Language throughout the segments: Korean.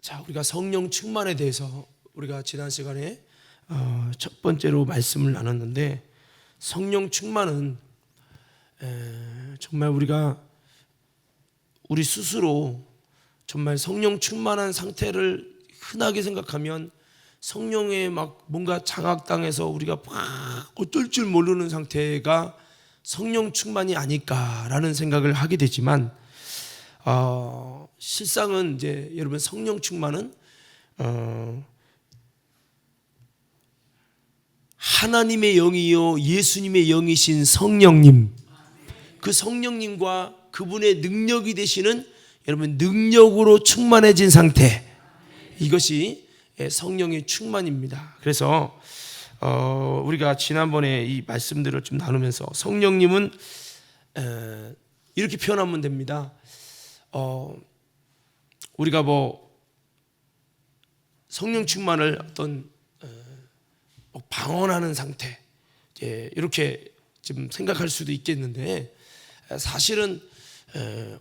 자, 우리가 성령 충만에 대해서 우리가 지난 시간에 첫 번째로 말씀을 나눴는데, 성령 충만은 정말 우리가 우리 스스로 정말 성령 충만한 상태를 흔하게 생각하면 성령에 막 뭔가 장악당해서 우리가 막 어쩔 줄 모르는 상태가 성령 충만이 아닐까라는 생각을 하게 되지만, 실상은 이제 여러분 성령 충만은 하나님의 영이요 예수님의 영이신 성령님, 그 성령님과 그분의 능력이 되시는 여러분 능력으로 충만해진 상태, 이것이 성령의 충만입니다. 그래서 우리가 지난번에 이 말씀들을 좀 나누면서 성령님은 이렇게 표현하면 됩니다. 우리가 성령 충만을 어떤 방언하는 상태, 이렇게 좀 생각할 수도 있겠는데, 사실은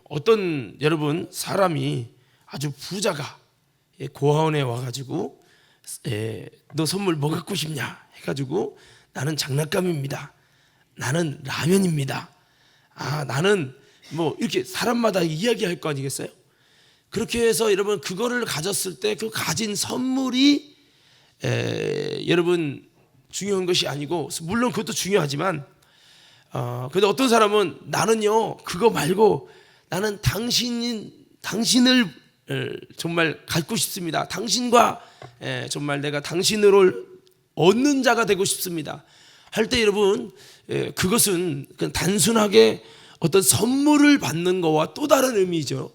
어떤 여러분 사람이 아주 부자가 고아원에 와가지고 너 선물 뭐 갖고 싶냐 해가지고, 나는 장난감입니다, 나는 라면입니다, 나는 이렇게 사람마다 이야기할 거 아니겠어요? 그렇게 해서 여러분 그거를 가졌을 때 그 가진 선물이 여러분 중요한 것이 아니고, 물론 그것도 중요하지만 근데 어떤 사람은 나는요 그거 말고 나는 당신을 정말 갖고 싶습니다, 당신과 정말 내가 당신을 얻는 자가 되고 싶습니다 할 때, 여러분 그것은 그냥 단순하게 어떤 선물을 받는 거와 또 다른 의미죠.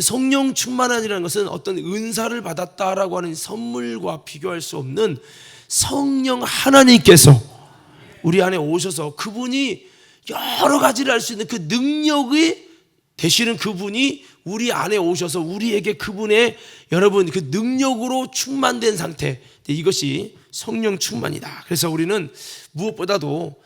성령 충만이라는 것은 어떤 은사를 받았다라고 하는 선물과 비교할 수 없는 성령 하나님께서 우리 안에 오셔서 그분이 여러 가지를 할 수 있는 그 능력이 되시는 그분이 우리 안에 오셔서 우리에게 그분의 여러분 그 능력으로 충만된 상태, 이것이 성령 충만이다. 그래서 우리는 무엇보다도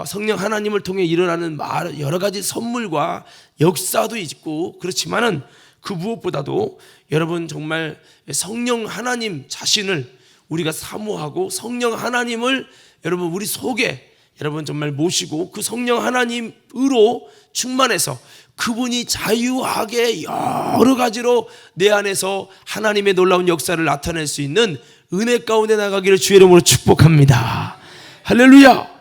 성령 하나님을 통해 일어나는 여러 가지 선물과 역사도 있고 그렇지만은, 그 무엇보다도 여러분 정말 성령 하나님 자신을 우리가 사모하고 성령 하나님을 여러분 우리 속에 여러분 정말 모시고 그 성령 하나님으로 충만해서 그분이 자유하게 여러 가지로 내 안에서 하나님의 놀라운 역사를 나타낼 수 있는 은혜 가운데 나가기를 주의 이름으로 축복합니다. 할렐루야.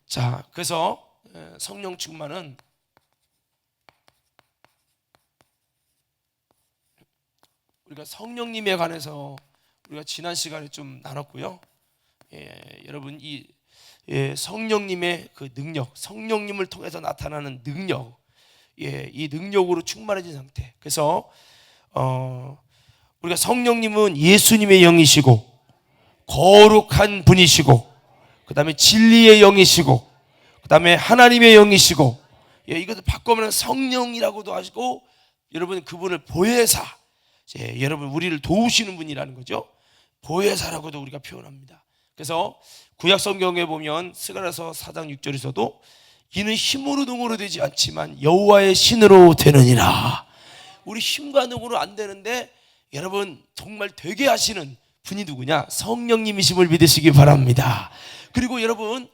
자, 그래서 성령 충만은 우리가 성령님에 관해서 우리가 지난 시간에 좀 나눴고요. 여러분 이 성령님의 그 능력, 성령님을 통해서 나타나는 능력, 이 능력으로 충만해진 상태. 그래서 우리가 성령님은 예수님의 영이시고 거룩한 분이시고, 그 다음에 진리의 영이시고, 그 다음에 하나님의 영이시고, 이것을 바꾸면 성령이라고도 하시고, 여러분 그분을 보혜사, 여러분 우리를 도우시는 분이라는 거죠. 보혜사라고도 우리가 표현합니다. 그래서 구약 성경에 보면 스가랴서 4장 6절에서도 이는 힘으로 능으로 되지 않지만 여호와의 신으로 되느니라. 우리 힘과 능으로 안 되는데 여러분 정말 되게 하시는 분이 누구냐? 성령님이심을 믿으시기 바랍니다. 그리고 여러분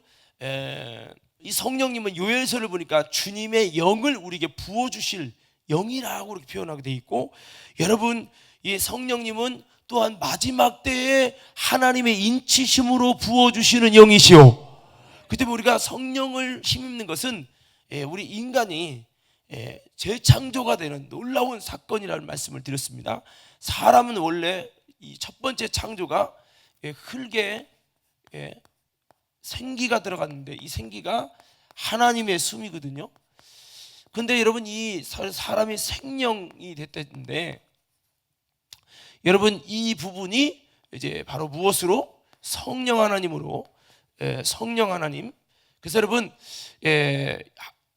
이 성령님은 요엘서를 보니까 주님의 영을 우리에게 부어주실 영이라고 이렇게 표현하게 돼 있고, 여러분 이 성령님은 또한 마지막 때에 하나님의 인치심으로 부어주시는 영이시오. 그 때문에 우리가 성령을 힘입는 것은 우리 인간이 재창조가 되는 놀라운 사건이라는 말씀을 드렸습니다. 사람은 원래 이 첫 번째 창조가 흙에 생기가 들어갔는데, 이 생기가 하나님의 숨이거든요. 근데 여러분 이 사람이 생명이 됐는데, 여러분 이 부분이 이제 바로 무엇으로? 성령 하나님으로, 성령 하나님. 그래서 여러분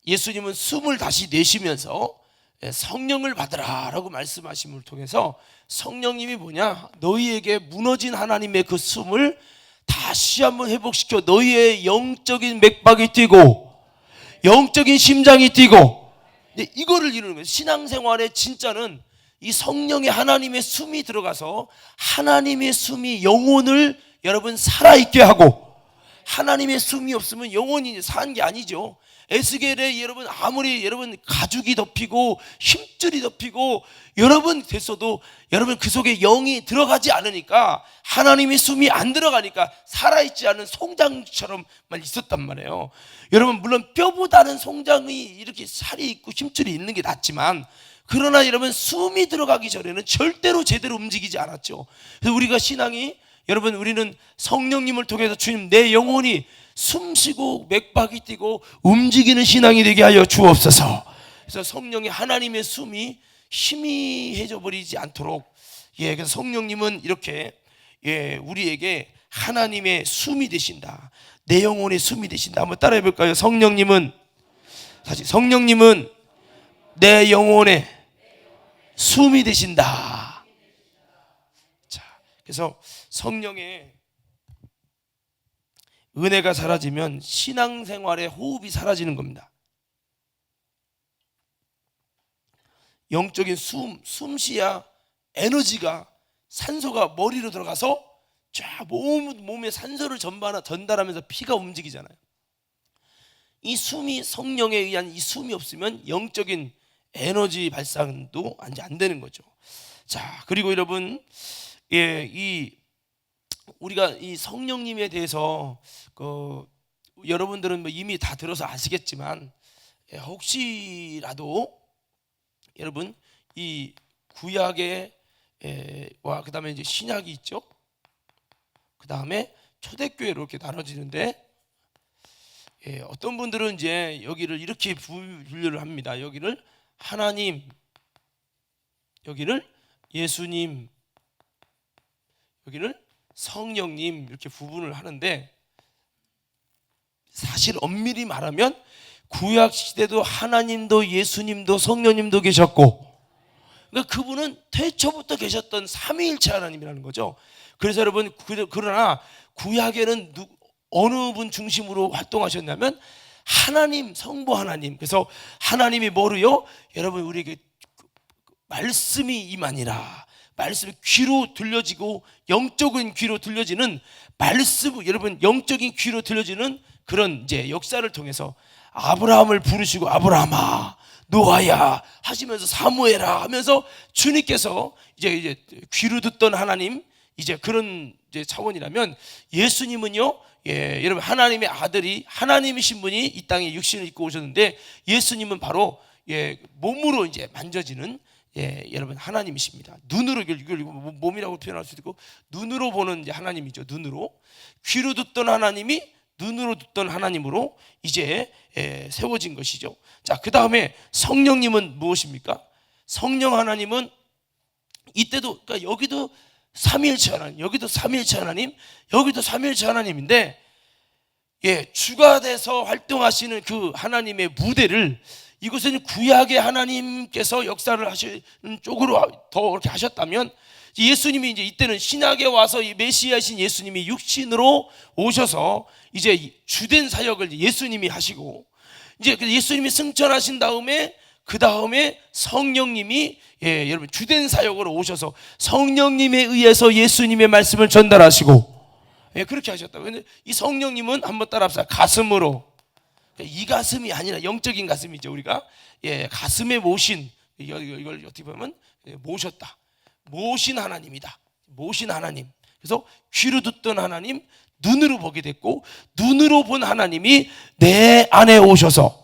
예수님은 숨을 다시 내쉬면서 성령을 받으라 라고 말씀하심을 통해서, 성령님이 뭐냐? 너희에게 무너진 하나님의 그 숨을 다시 한번 회복시켜 너희의 영적인 맥박이 뛰고 영적인 심장이 뛰고, 이거를 이루는 거예요. 신앙생활의 진짜는 이 성령의 하나님의 숨이 들어가서 하나님의 숨이 영혼을 여러분 살아있게 하고, 하나님의 숨이 없으면 영혼이 사는 게 아니죠. 에스겔에 여러분 아무리 여러분 가죽이 덮이고 힘줄이 덮이고 여러분 됐어도 여러분 그 속에 영이 들어가지 않으니까, 하나님의 숨이 안 들어가니까 살아있지 않은 송장처럼만 있었단 말이에요. 여러분 물론 뼈보다는 송장이 이렇게 살이 있고 힘줄이 있는 게 낫지만, 그러나 여러분 숨이 들어가기 전에는 절대로 제대로 움직이지 않았죠. 그래서 우리가 신앙이, 여러분 우리는 성령님을 통해서 주님 내 영혼이 숨쉬고 맥박이 뛰고 움직이는 신앙이 되게 하여 주옵소서. 그래서 성령의 하나님의 숨이 희미해져 버리지 않도록, 그래서 성령님은 이렇게 우리에게 하나님의 숨이 되신다, 내 영혼의 숨이 되신다. 한번 따라해 볼까요? 성령님은 내 영혼의 숨이 되신다. 자, 그래서 성령의 은혜가 사라지면 신앙생활의 호흡이 사라지는 겁니다. 영적인 숨쉬야 에너지가, 산소가 머리로 들어가서 쫙 몸에 산소를 전달하면서 피가 움직이잖아요. 이 숨이, 성령에 의한 이 숨이 없으면 영적인 에너지 발산도 안 되는 거죠. 자, 그리고 여러분, 우리가 이 성령님에 대해서 여러분들은 뭐 이미 다 들어서 아시겠지만, 혹시라도 여러분 이 구약의 와 그다음에 이제 신약이 있죠. 그다음에 초대교회로 이렇게 나눠지는데, 어떤 분들은 이제 여기를 이렇게 분류를 합니다. 여기를 하나님, 여기를 예수님, 여기를 성령님, 이렇게 구분을 하는데, 사실 엄밀히 말하면 구약 시대도 하나님도 예수님도 성령님도 계셨고, 그러니까 그분은 태초부터 계셨던 삼위일체 하나님이라는 거죠. 그래서 여러분, 그러나 구약에는 어느 분 중심으로 활동하셨냐면 하나님, 성부 하나님. 그래서 하나님이 뭐로요? 여러분 우리에게 말씀이 임하니라. 말씀이 귀로 들려지고, 영적인 귀로 들려지는 말씀, 여러분 영적인 귀로 들려지는 그런 이제 역사를 통해서 아브라함을 부르시고 아브라함아 노아야 하시면서 사무엘아 하면서 주님께서 이제 귀로 듣던 하나님, 이제 그런 이제 차원이라면, 예수님은요, 여러분 하나님의 아들이, 하나님이신 분이 이 땅에 육신을 입고 오셨는데, 예수님은 바로 몸으로 이제 만져지는 여러분 하나님이십니다. 눈으로, 이걸 몸이라고 표현할 수도 있고 눈으로 보는 이제 하나님이죠. 눈으로. 귀로 듣던 하나님이 눈으로 듣던 하나님으로 이제 세워진 것이죠. 자, 그 다음에 성령님은 무엇입니까? 성령 하나님은 이때도, 그러니까 여기도 삼위일체 하나님, 여기도 삼위일체 하나님, 여기도 삼위일체 하나님인데, 주가 돼서 활동하시는 그 하나님의 무대를, 이곳은 구약의 하나님께서 역사를 하시는 쪽으로 더 그렇게 하셨다면, 예수님이 이제 이때는 신약에 와서 이 메시아이신 예수님이 육신으로 오셔서 이제 주된 사역을 예수님이 하시고, 이제 예수님이 승천하신 다음에 그 다음에 성령님이 여러분 주된 사역으로 오셔서 성령님에 의해서 예수님의 말씀을 전달하시고, 그렇게 하셨다고. 근데 이 성령님은 한번 따라합시다. 가슴으로, 이 가슴이 아니라 영적인 가슴이죠. 우리가 가슴에 모신, 이걸 어떻게 보면 모셨다, 모신 하나님이다, 모신 하나님. 그래서 귀로 듣던 하나님, 눈으로 보게 됐고, 눈으로 본 하나님이 내 안에 오셔서,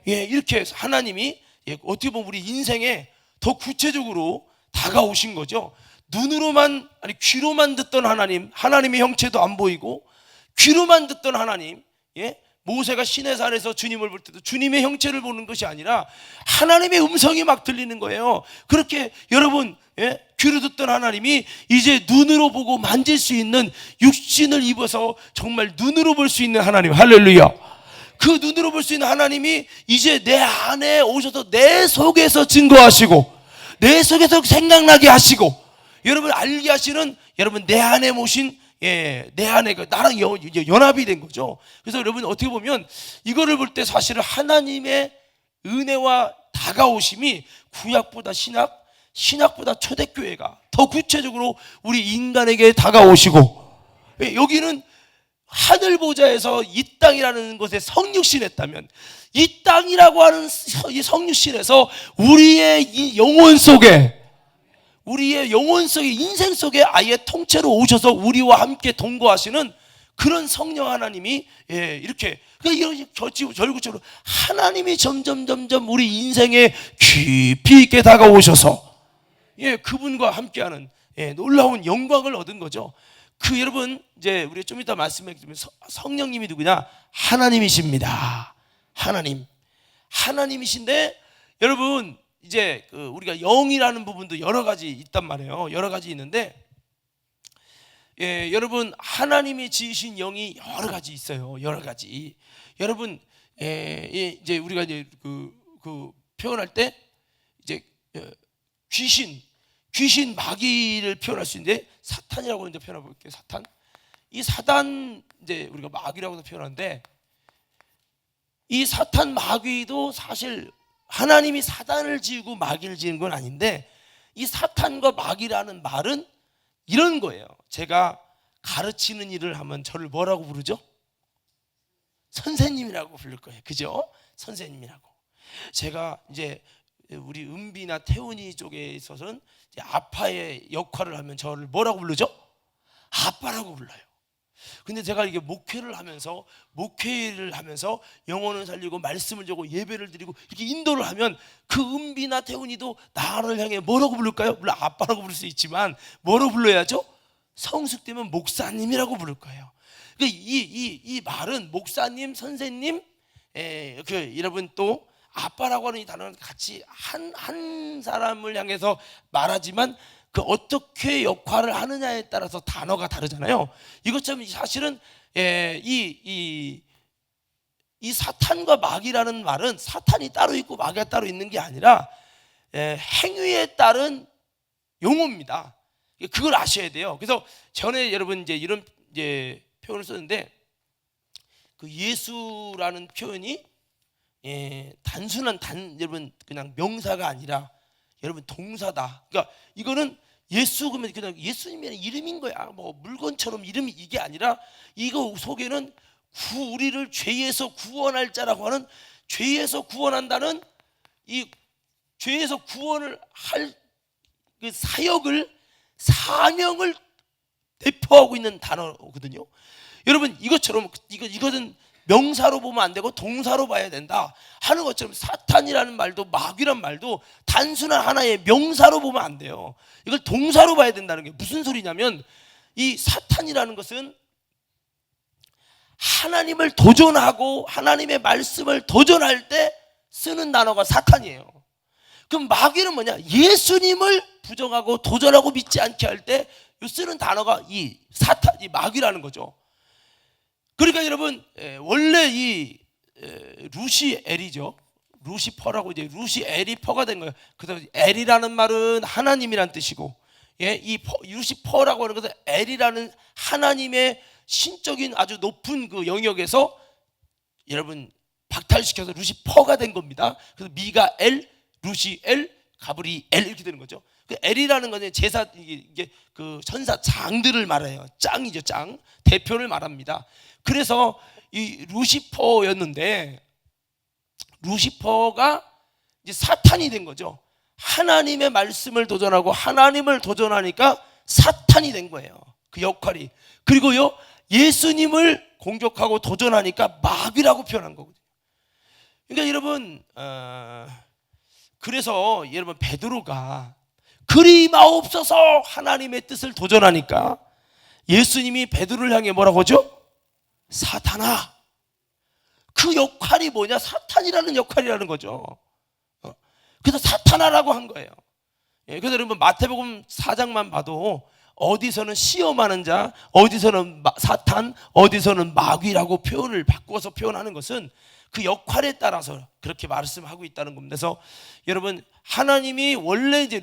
이렇게 하나님이 어떻게 보면 우리 인생에 더 구체적으로 다가오신 거죠. 눈으로만, 아니 귀로만 듣던 하나님, 하나님의 형체도 안 보이고 귀로만 듣던 하나님, 모세가 시내산에서 주님을 볼 때도 주님의 형체를 보는 것이 아니라 하나님의 음성이 막 들리는 거예요. 그렇게 여러분, 귀로 듣던 하나님이 이제 눈으로 보고 만질 수 있는 육신을 입어서 정말 눈으로 볼 수 있는 하나님, 할렐루야. 그 눈으로 볼 수 있는 하나님이 이제 내 안에 오셔서 내 속에서 증거하시고, 내 속에서 생각나게 하시고, 여러분 알게 하시는, 여러분 내 안에 모신, 내 안에 나랑 연합이 된 거죠. 그래서 여러분 어떻게 보면 이거를 볼 때 사실은 하나님의 은혜와 다가오심이 구약보다 신약, 신학보다 초대교회가 더 구체적으로 우리 인간에게 다가오시고, 여기는 하늘 보좌에서 이 땅이라는 곳에 성육신했다면, 이 땅이라고 하는 이 성육신에서 우리의 이 영혼 속에, 우리의 영혼 속에, 인생 속에 아예 통째로 오셔서 우리와 함께 동거하시는 그런 성령 하나님이, 이렇게, 이런 절구적으로 하나님이 점점 우리 인생에 깊이 있게 다가오셔서, 그분과 함께하는, 놀라운 영광을 얻은 거죠. 여러분, 이제 우리 좀 이따 말씀드리면 성령님이 누구냐? 하나님이십니다. 하나님이신데, 여러분, 이제 우리가 영이라는 부분도 여러 가지 있단 말이에요. 여러 가지 있는데, 여러분, 하나님이 지으신 영이 여러 가지 있어요. 여러 가지. 여러분, 이제 우리가 이제 표현할 때 이제 귀신 마귀를 표현할 수 있는데, 사탄이라고 이제 표현해 볼게요. 이 사단, 이제 우리가 마귀라고도 표현하는데, 이 사탄 마귀도 사실 하나님이 사단을 지으고 마귀를 지은 건 아닌데, 이 사탄과 마귀라는 말은 이런 거예요. 제가 가르치는 일을 하면 저를 뭐라고 부르죠? 선생님이라고 부를 거예요. 그죠? 선생님이라고. 제가 이제 우리 은비나 태훈이 쪽에 있어서는 이제 아빠의 역할을 하면 저를 뭐라고 부르죠? 아빠라고 불러요. 근데 제가 이게 목회를 하면서 영혼을 살리고 말씀을 주고 예배를 드리고 이렇게 인도를 하면, 그 은비나 태훈이도 나를 향해 뭐라고 부를까요? 물론 아빠라고 부를 수 있지만 뭐라고 불러야죠? 성숙되면 목사님이라고 부를 거예요. 이 말은 목사님, 선생님, 여러분 또 아빠라고 하는 이 단어는 같이 한 사람을 향해서 말하지만, 그 어떻게 역할을 하느냐에 따라서 단어가 다르잖아요. 이것처럼 사실은 이 사탄과 마귀라는 말은 사탄이 따로 있고 마귀가 따로 있는 게 아니라 행위에 따른 용어입니다. 그걸 아셔야 돼요. 그래서 전에 여러분 이제 이런 이제 표현을 썼는데, 그 예수라는 표현이 단순한 여러분 그냥 명사가 아니라 여러분 동사다. 그러니까 이거는 예수 그러면 그냥 예수님의 이름인 거야. 뭐 물건처럼 이름이 이게 아니라, 이거 속에는 우리를 죄에서 구원할 자라고 하는, 죄에서 구원한다는 이 죄에서 구원을 할 그 사명을 대표하고 있는 단어거든요. 여러분, 이것은 명사로 보면 안 되고 동사로 봐야 된다 하는 것처럼, 사탄이라는 말도 마귀란 말도 단순한 하나의 명사로 보면 안 돼요. 이걸 동사로 봐야 된다는 게 무슨 소리냐면, 이 사탄이라는 것은 하나님을 도전하고 하나님의 말씀을 도전할 때 쓰는 단어가 사탄이에요. 그럼 마귀는 뭐냐? 예수님을 부정하고 도전하고 믿지 않게 할 때 쓰는 단어가 이 마귀라는 거죠. 그러니까 여러분, 원래 이 루시엘이죠. 루시퍼라고 이제 루시에리퍼가 된 거예요. 그래서 엘이라는 말은 하나님이란 뜻이고, 이 루시퍼라고 하는 것은 엘이라는 하나님의 신적인 아주 높은 그 영역에서 여러분 박탈시켜서 루시퍼가 된 겁니다. 그래서 미가엘, 루시엘, 가브리엘 이렇게 되는 거죠. 그 엘이라는 것은 제사, 이게 그 천사 장들을 말해요. 짱이죠, 짱. 대표를 말합니다. 그래서 이 루시퍼였는데, 루시퍼가 이제 사탄이 된 거죠. 하나님의 말씀을 도전하고 하나님을 도전하니까 사탄이 된 거예요. 그 역할이. 그리고요, 예수님을 공격하고 도전하니까 마귀라고 표현한 거거든요. 그러니까 여러분, 그래서 여러분 베드로가 그리 마옵소서 하나님의 뜻을 도전하니까 예수님이 베드로를 향해 뭐라고 하죠? 사탄아. 그 역할이 뭐냐? 사탄이라는 역할이라는 거죠. 그래서 사탄아라고 한 거예요. 그래서 여러분 마태복음 4장만 봐도 어디서는 시험하는 자, 어디서는 사탄, 어디서는 마귀라고 표현을 바꿔서 표현하는 것은 그 역할에 따라서 그렇게 말씀하고 있다는 겁니다. 그래서 여러분, 하나님이 원래 이제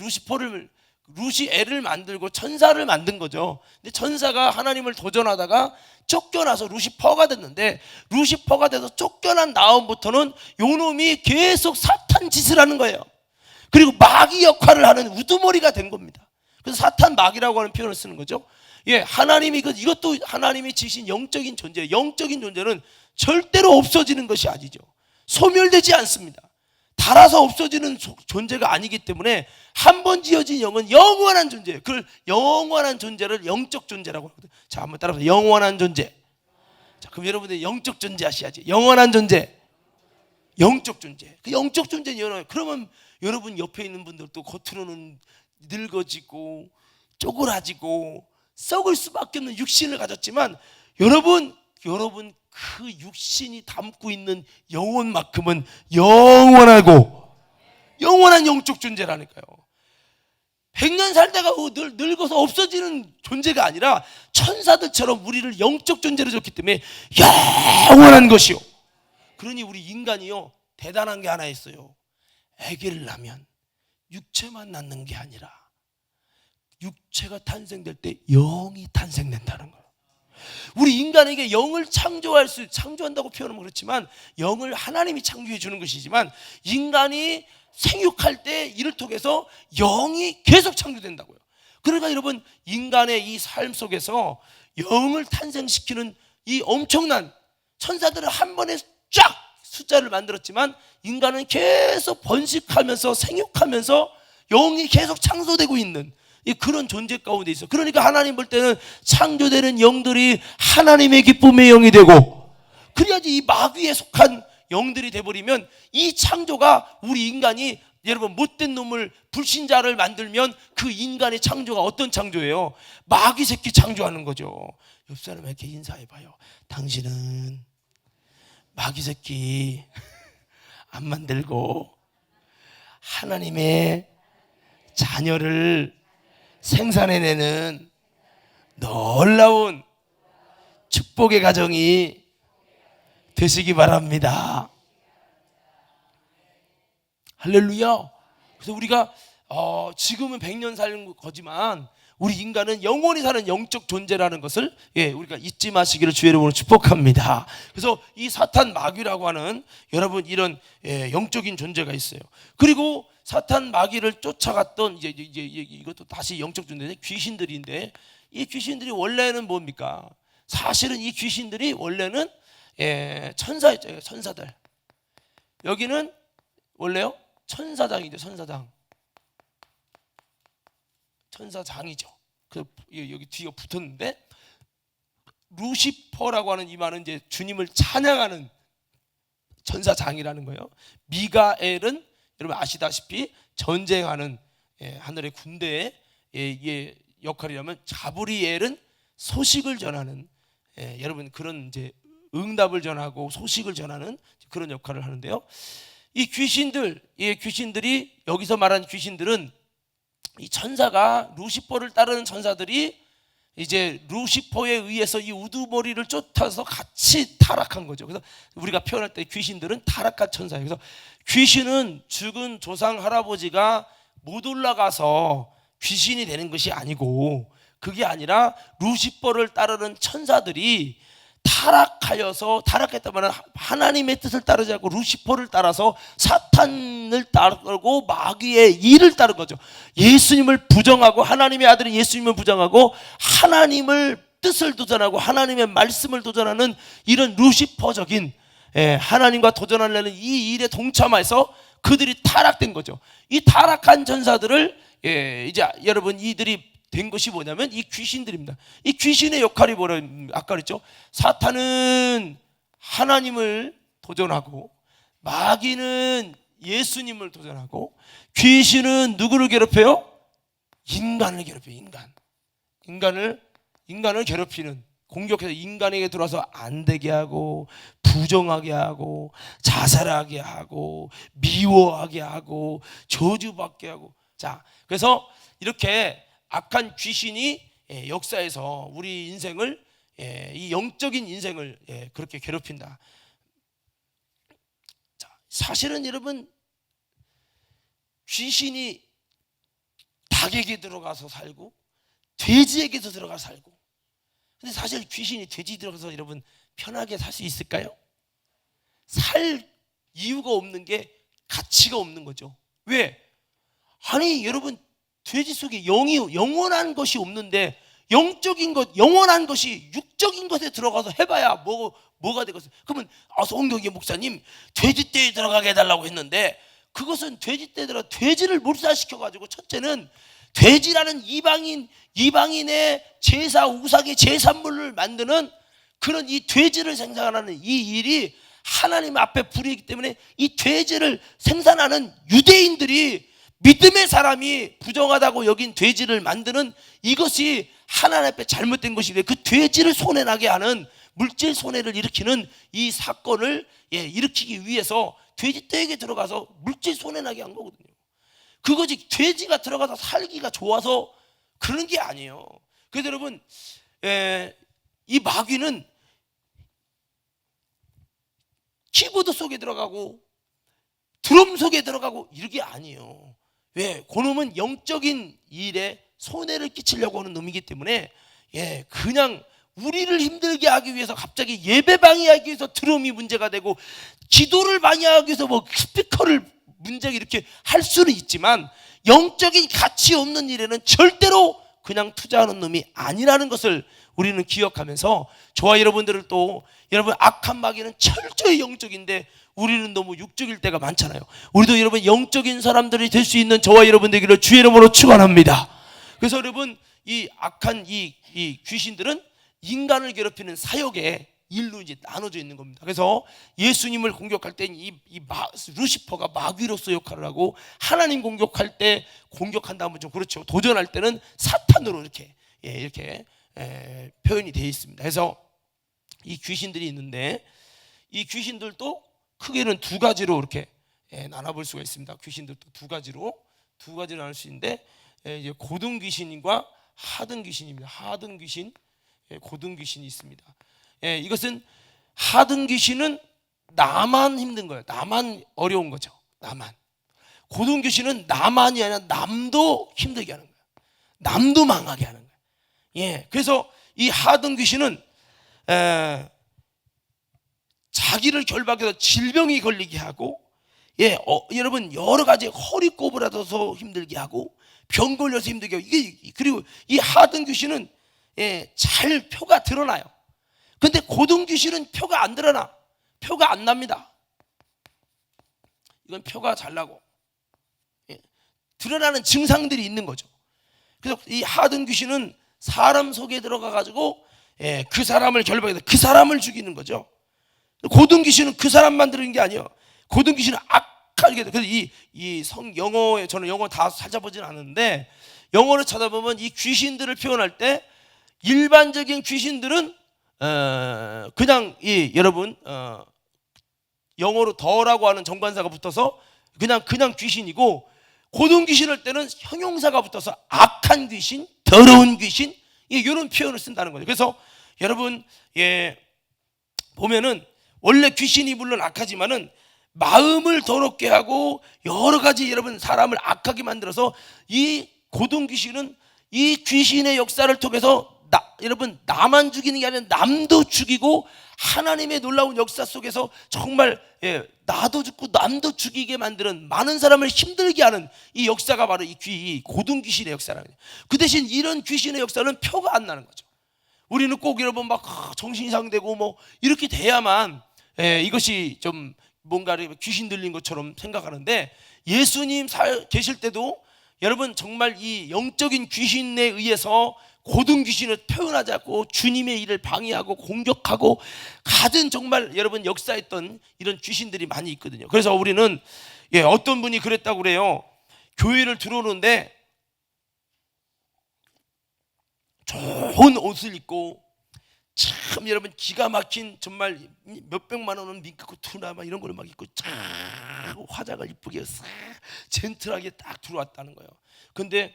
루시엘을 만들고 천사를 만든 거죠. 근데 천사가 하나님을 도전하다가 쫓겨나서 루시퍼가 됐는데, 루시퍼가 돼서 쫓겨난 다음부터는 요놈이 계속 사탄 짓을 하는 거예요. 그리고 마귀 역할을 하는 우두머리가 된 겁니다. 그래서 사탄 마귀라고 하는 표현을 쓰는 거죠. 예, 하나님이 이것도 하나님이 지신 영적인 존재, 영적인 존재는 절대로 없어지는 것이 아니죠. 소멸되지 않습니다. 달아서 없어지는 존재가 아니기 때문에 한 번 지어진 영은 영원한 존재예요. 그걸 영원한 존재를 영적 존재라고 하거든요. 자, 한번 따라서 영원한 존재. 자, 그럼 여러분들 영적 존재 하셔야지. 영원한 존재, 영적 존재. 그 영적 존재는 영원해요. 그러면 여러분 옆에 있는 분들도 겉으로는 늙어지고 쪼그라지고 썩을 수밖에 없는 육신을 가졌지만 여러분 그 육신이 담고 있는 영혼만큼은 영원하고 영원한 영적 존재라니까요. 100년 살다가 늙어서 없어지는 존재가 아니라 천사들처럼 우리를 영적 존재로 줬기 때문에 영원한 것이요. 그러니 우리 인간이요 대단한 게 하나 있어요. 아기를 낳으면 육체만 낳는 게 아니라 육체가 탄생될 때 영이 탄생된다는 거예요. 우리 인간에게 영을 창조한다고 표현하면 그렇지만 영을 하나님이 창조해 주는 것이지만 인간이 생육할 때 이를 통해서 영이 계속 창조된다고요. 그러니까 여러분 인간의 이 삶 속에서 영을 탄생시키는 이 엄청난 천사들은 한 번에 쫙 숫자를 만들었지만 인간은 계속 번식하면서 생육하면서 영이 계속 창조되고 있는 그런 존재 가운데 있어. 그러니까 하나님 볼 때는 창조되는 영들이 하나님의 기쁨의 영이 되고 그래야지 이 마귀에 속한 영들이 돼버리면 이 창조가 우리 인간이 여러분 못된 놈을 불신자를 만들면 그 인간의 창조가 어떤 창조예요? 마귀 새끼 창조하는 거죠. 옆 사람에게 인사해봐요. 당신은 마귀 새끼 안 만들고 하나님의 자녀를 생산해내는 놀라운 축복의 가정이 되시기 바랍니다. 할렐루야. 그래서 우리가 지금은 100년 사는 거지만 우리 인간은 영원히 사는 영적 존재라는 것을 우리가 잊지 마시기를 주의 이름으로 축복합니다. 그래서 이 사탄 마귀라고 하는 여러분 이런 영적인 존재가 있어요. 그리고 사탄 마귀를 쫓아갔던 이제 이것도 다시 영적 존재인데 귀신들인데 이 귀신들이 원래는 뭡니까? 사실은 이 귀신들이 원래는 천사였죠. 천사들. 여기는 원래요 천사장이죠. 천사장이죠. 여기 뒤에 붙었는데 루시퍼라고 하는 이 말은 이제 주님을 찬양하는 천사장이라는 거예요. 미가엘은 여러분 아시다시피 전쟁하는 하늘의 군대의 역할이라면 가브리엘은 소식을 전하는 여러분 그런 이제 응답을 전하고 소식을 전하는 그런 역할을 하는데요. 이 귀신들이 여기서 말하는 귀신들은 이 천사가 루시퍼를 따르는 천사들이 이제 루시퍼에 의해서 이 우두머리를 쫓아서 같이 타락한 거죠. 그래서 우리가 표현할 때 귀신들은 타락한 천사예요. 그래서 귀신은 죽은 조상 할아버지가 못 올라가서 귀신이 되는 것이 아니고 그게 아니라 루시퍼를 따르는 천사들이 타락했단 말은 하나님의 뜻을 따르지 않고 루시퍼를 따라서 사탄을 따르고 마귀의 일을 따른 거죠. 예수님을 부정하고 하나님의 아들인 예수님을 부정하고 하나님을 뜻을 도전하고 하나님의 말씀을 도전하는 이런 루시퍼적인 하나님과 도전하려는 이 일에 동참해서 그들이 타락된 거죠. 이 타락한 천사들을 이제 여러분 이들이 된 것이 뭐냐면 이 귀신들입니다. 이 귀신의 역할이 뭐라 아까 그랬죠? 사탄은 하나님을 도전하고 마귀는 예수님을 도전하고 귀신은 누구를 괴롭혀요? 인간을 괴롭혀요. 인간을 괴롭히는 공격해서 인간에게 들어와서 안 되게 하고 부정하게 하고 자살하게 하고 미워하게 하고 저주받게 하고 자 그래서 이렇게 악한 귀신이 역사에서 우리 인생을 이 영적인 인생을 그렇게 괴롭힌다. 자, 사실은 여러분 귀신이 닭에게 들어가서 살고 돼지에게도 들어가서 살고 근데 사실 귀신이 돼지 들어가서 여러분 편하게 살 수 있을까요? 살 이유가 없는 게 가치가 없는 거죠. 왜? 아니 여러분, 돼지 속에 영이 영원한 것이 없는데 영적인 것, 영원한 것이 육적인 것에 들어가서 해봐야 뭐가 되겠어요? 그러면 송경기 목사님 돼지떼에 들어가게 해달라고 했는데, 그것은 돼지떼에 들어가 돼지를 몰살시켜가지고, 첫째는 돼지라는 이방인의 제사, 우상의 제산물을 만드는 그런 이 돼지를 생산하는 이 일이 하나님 앞에 불이기 때문에, 이 돼지를 생산하는 유대인들이 믿음의 사람이 부정하다고 여긴 돼지를 만드는 이것이 하나님 앞에 잘못된 것이래. 그 돼지를 손해나게 하는, 물질 손해를 일으키는 이 사건을 일으키기 위해서 돼지떼에게 들어가서 물질 손해나게 한 거거든요. 그거지 돼지가 들어가서 살기가 좋아서 그런 게 아니에요. 그래서 여러분, 이 마귀는 키보드 속에 들어가고 드럼 속에 들어가고 이게 아니에요. 왜? 그놈은 영적인 일에 손해를 끼치려고 하는 놈이기 때문에, 그냥 우리를 힘들게 하기 위해서 갑자기 예배 방해하기 위해서 드럼이 문제가 되고, 기도를 방해하기 위해서 뭐 스피커를 문제가 이렇게 할 수는 있지만, 영적인 가치 없는 일에는 절대로 그냥 투자하는 놈이 아니라는 것을 우리는 기억하면서, 저와 여러분들을 또, 여러분 악한 마귀는 철저히 영적인데 우리는 너무 육적일 때가 많잖아요. 우리도 여러분 영적인 사람들이 될 수 있는 저와 여러분 되기를 주의 이름으로 축원합니다. 그래서 여러분, 이 악한 이 귀신들은 인간을 괴롭히는 사역의 일로 이제 나눠져 있는 겁니다. 그래서 예수님을 공격할 때 루시퍼가 마귀로서 역할을 하고, 하나님 공격할 때 공격한다면 좀 그렇죠. 도전할 때는 사탄으로 이렇게 표현이 되어 있습니다. 그래서 이 귀신들이 있는데, 이 귀신들도 크게는 두 가지로 이렇게 나눠볼 수가 있습니다. 귀신들도 두 가지로 나눌 수 있는데, 이제 고등 귀신과 하등 귀신입니다. 하등 귀신, 고등 귀신이 있습니다. 이것은 하등 귀신은 나만 힘든 거예요. 나만 어려운 거죠. 나만. 고등 귀신은 나만이 아니라 남도 힘들게 하는 거예요. 남도 망하게 하는 거예요. 그래서 이 하등 귀신은 자기를 결박해서 질병이 걸리게 하고, 여러분 여러 가지 허리 꼬부라져서 힘들게 하고, 병 걸려서 힘들게 하고, 그리고 이 하등 귀신은 잘 표가 드러나요. 근데 고등 귀신은 표가 안 드러나. 표가 안 납니다. 이건 표가 잘 나고 드러나는 증상들이 있는 거죠. 그래서 이 하등 귀신은 사람 속에 들어가 가지고 그 사람을 결박해서 그 사람을 죽이는 거죠. 고등 귀신은 그 사람만 들은 게 아니에요. 고등 귀신은 악하게. 그래서 이 영어에, 저는 영어 다 찾아보진 않았는데, 영어를 찾아보면 이 귀신들을 표현할 때, 일반적인 귀신들은 그냥 여러분 영어로 더라고 하는 정관사가 붙어서 그냥 귀신이고, 고등 귀신 할 때는 형용사가 붙어서 악한 귀신, 더러운 귀신, 이런 표현을 쓴다는 거죠. 그래서 여러분 보면은 원래 귀신이 물론 악하지만은 마음을 더럽게 하고 여러 가지 여러분 사람을 악하게 만들어서, 이 고등 귀신은 이 귀신의 역사를 통해서 여러분 나만 죽이는 게 아니라 남도 죽이고, 하나님의 놀라운 역사 속에서 정말 나도 죽고 남도 죽이게 만드는, 많은 사람을 힘들게 하는 이 역사가 바로 이 고등 귀신의 역사라는 거예요. 그 대신 이런 귀신의 역사는 표가 안 나는 거죠. 우리는 꼭 여러분 막 정신 이상되고 뭐 이렇게 돼야만 이것이 좀 뭔가 귀신 들린 것처럼 생각하는데, 예수님 계실 때도 여러분 정말 이 영적인 귀신에 의해서 고등 귀신을 표현하지 않고 주님의 일을 방해하고 공격하고 가진 정말 여러분 역사했던 이런 귀신들이 많이 있거든요. 그래서 우리는 어떤 분이 그랬다고 그래요. 교회를 들어오는데 좋은 옷을 입고, 참 여러분 기가 막힌 정말 몇백만 원은 밍크 투나 막 이런 걸 막 입고 참 화장을 이쁘게 싹 젠틀하게 딱 들어왔다는 거예요. 근데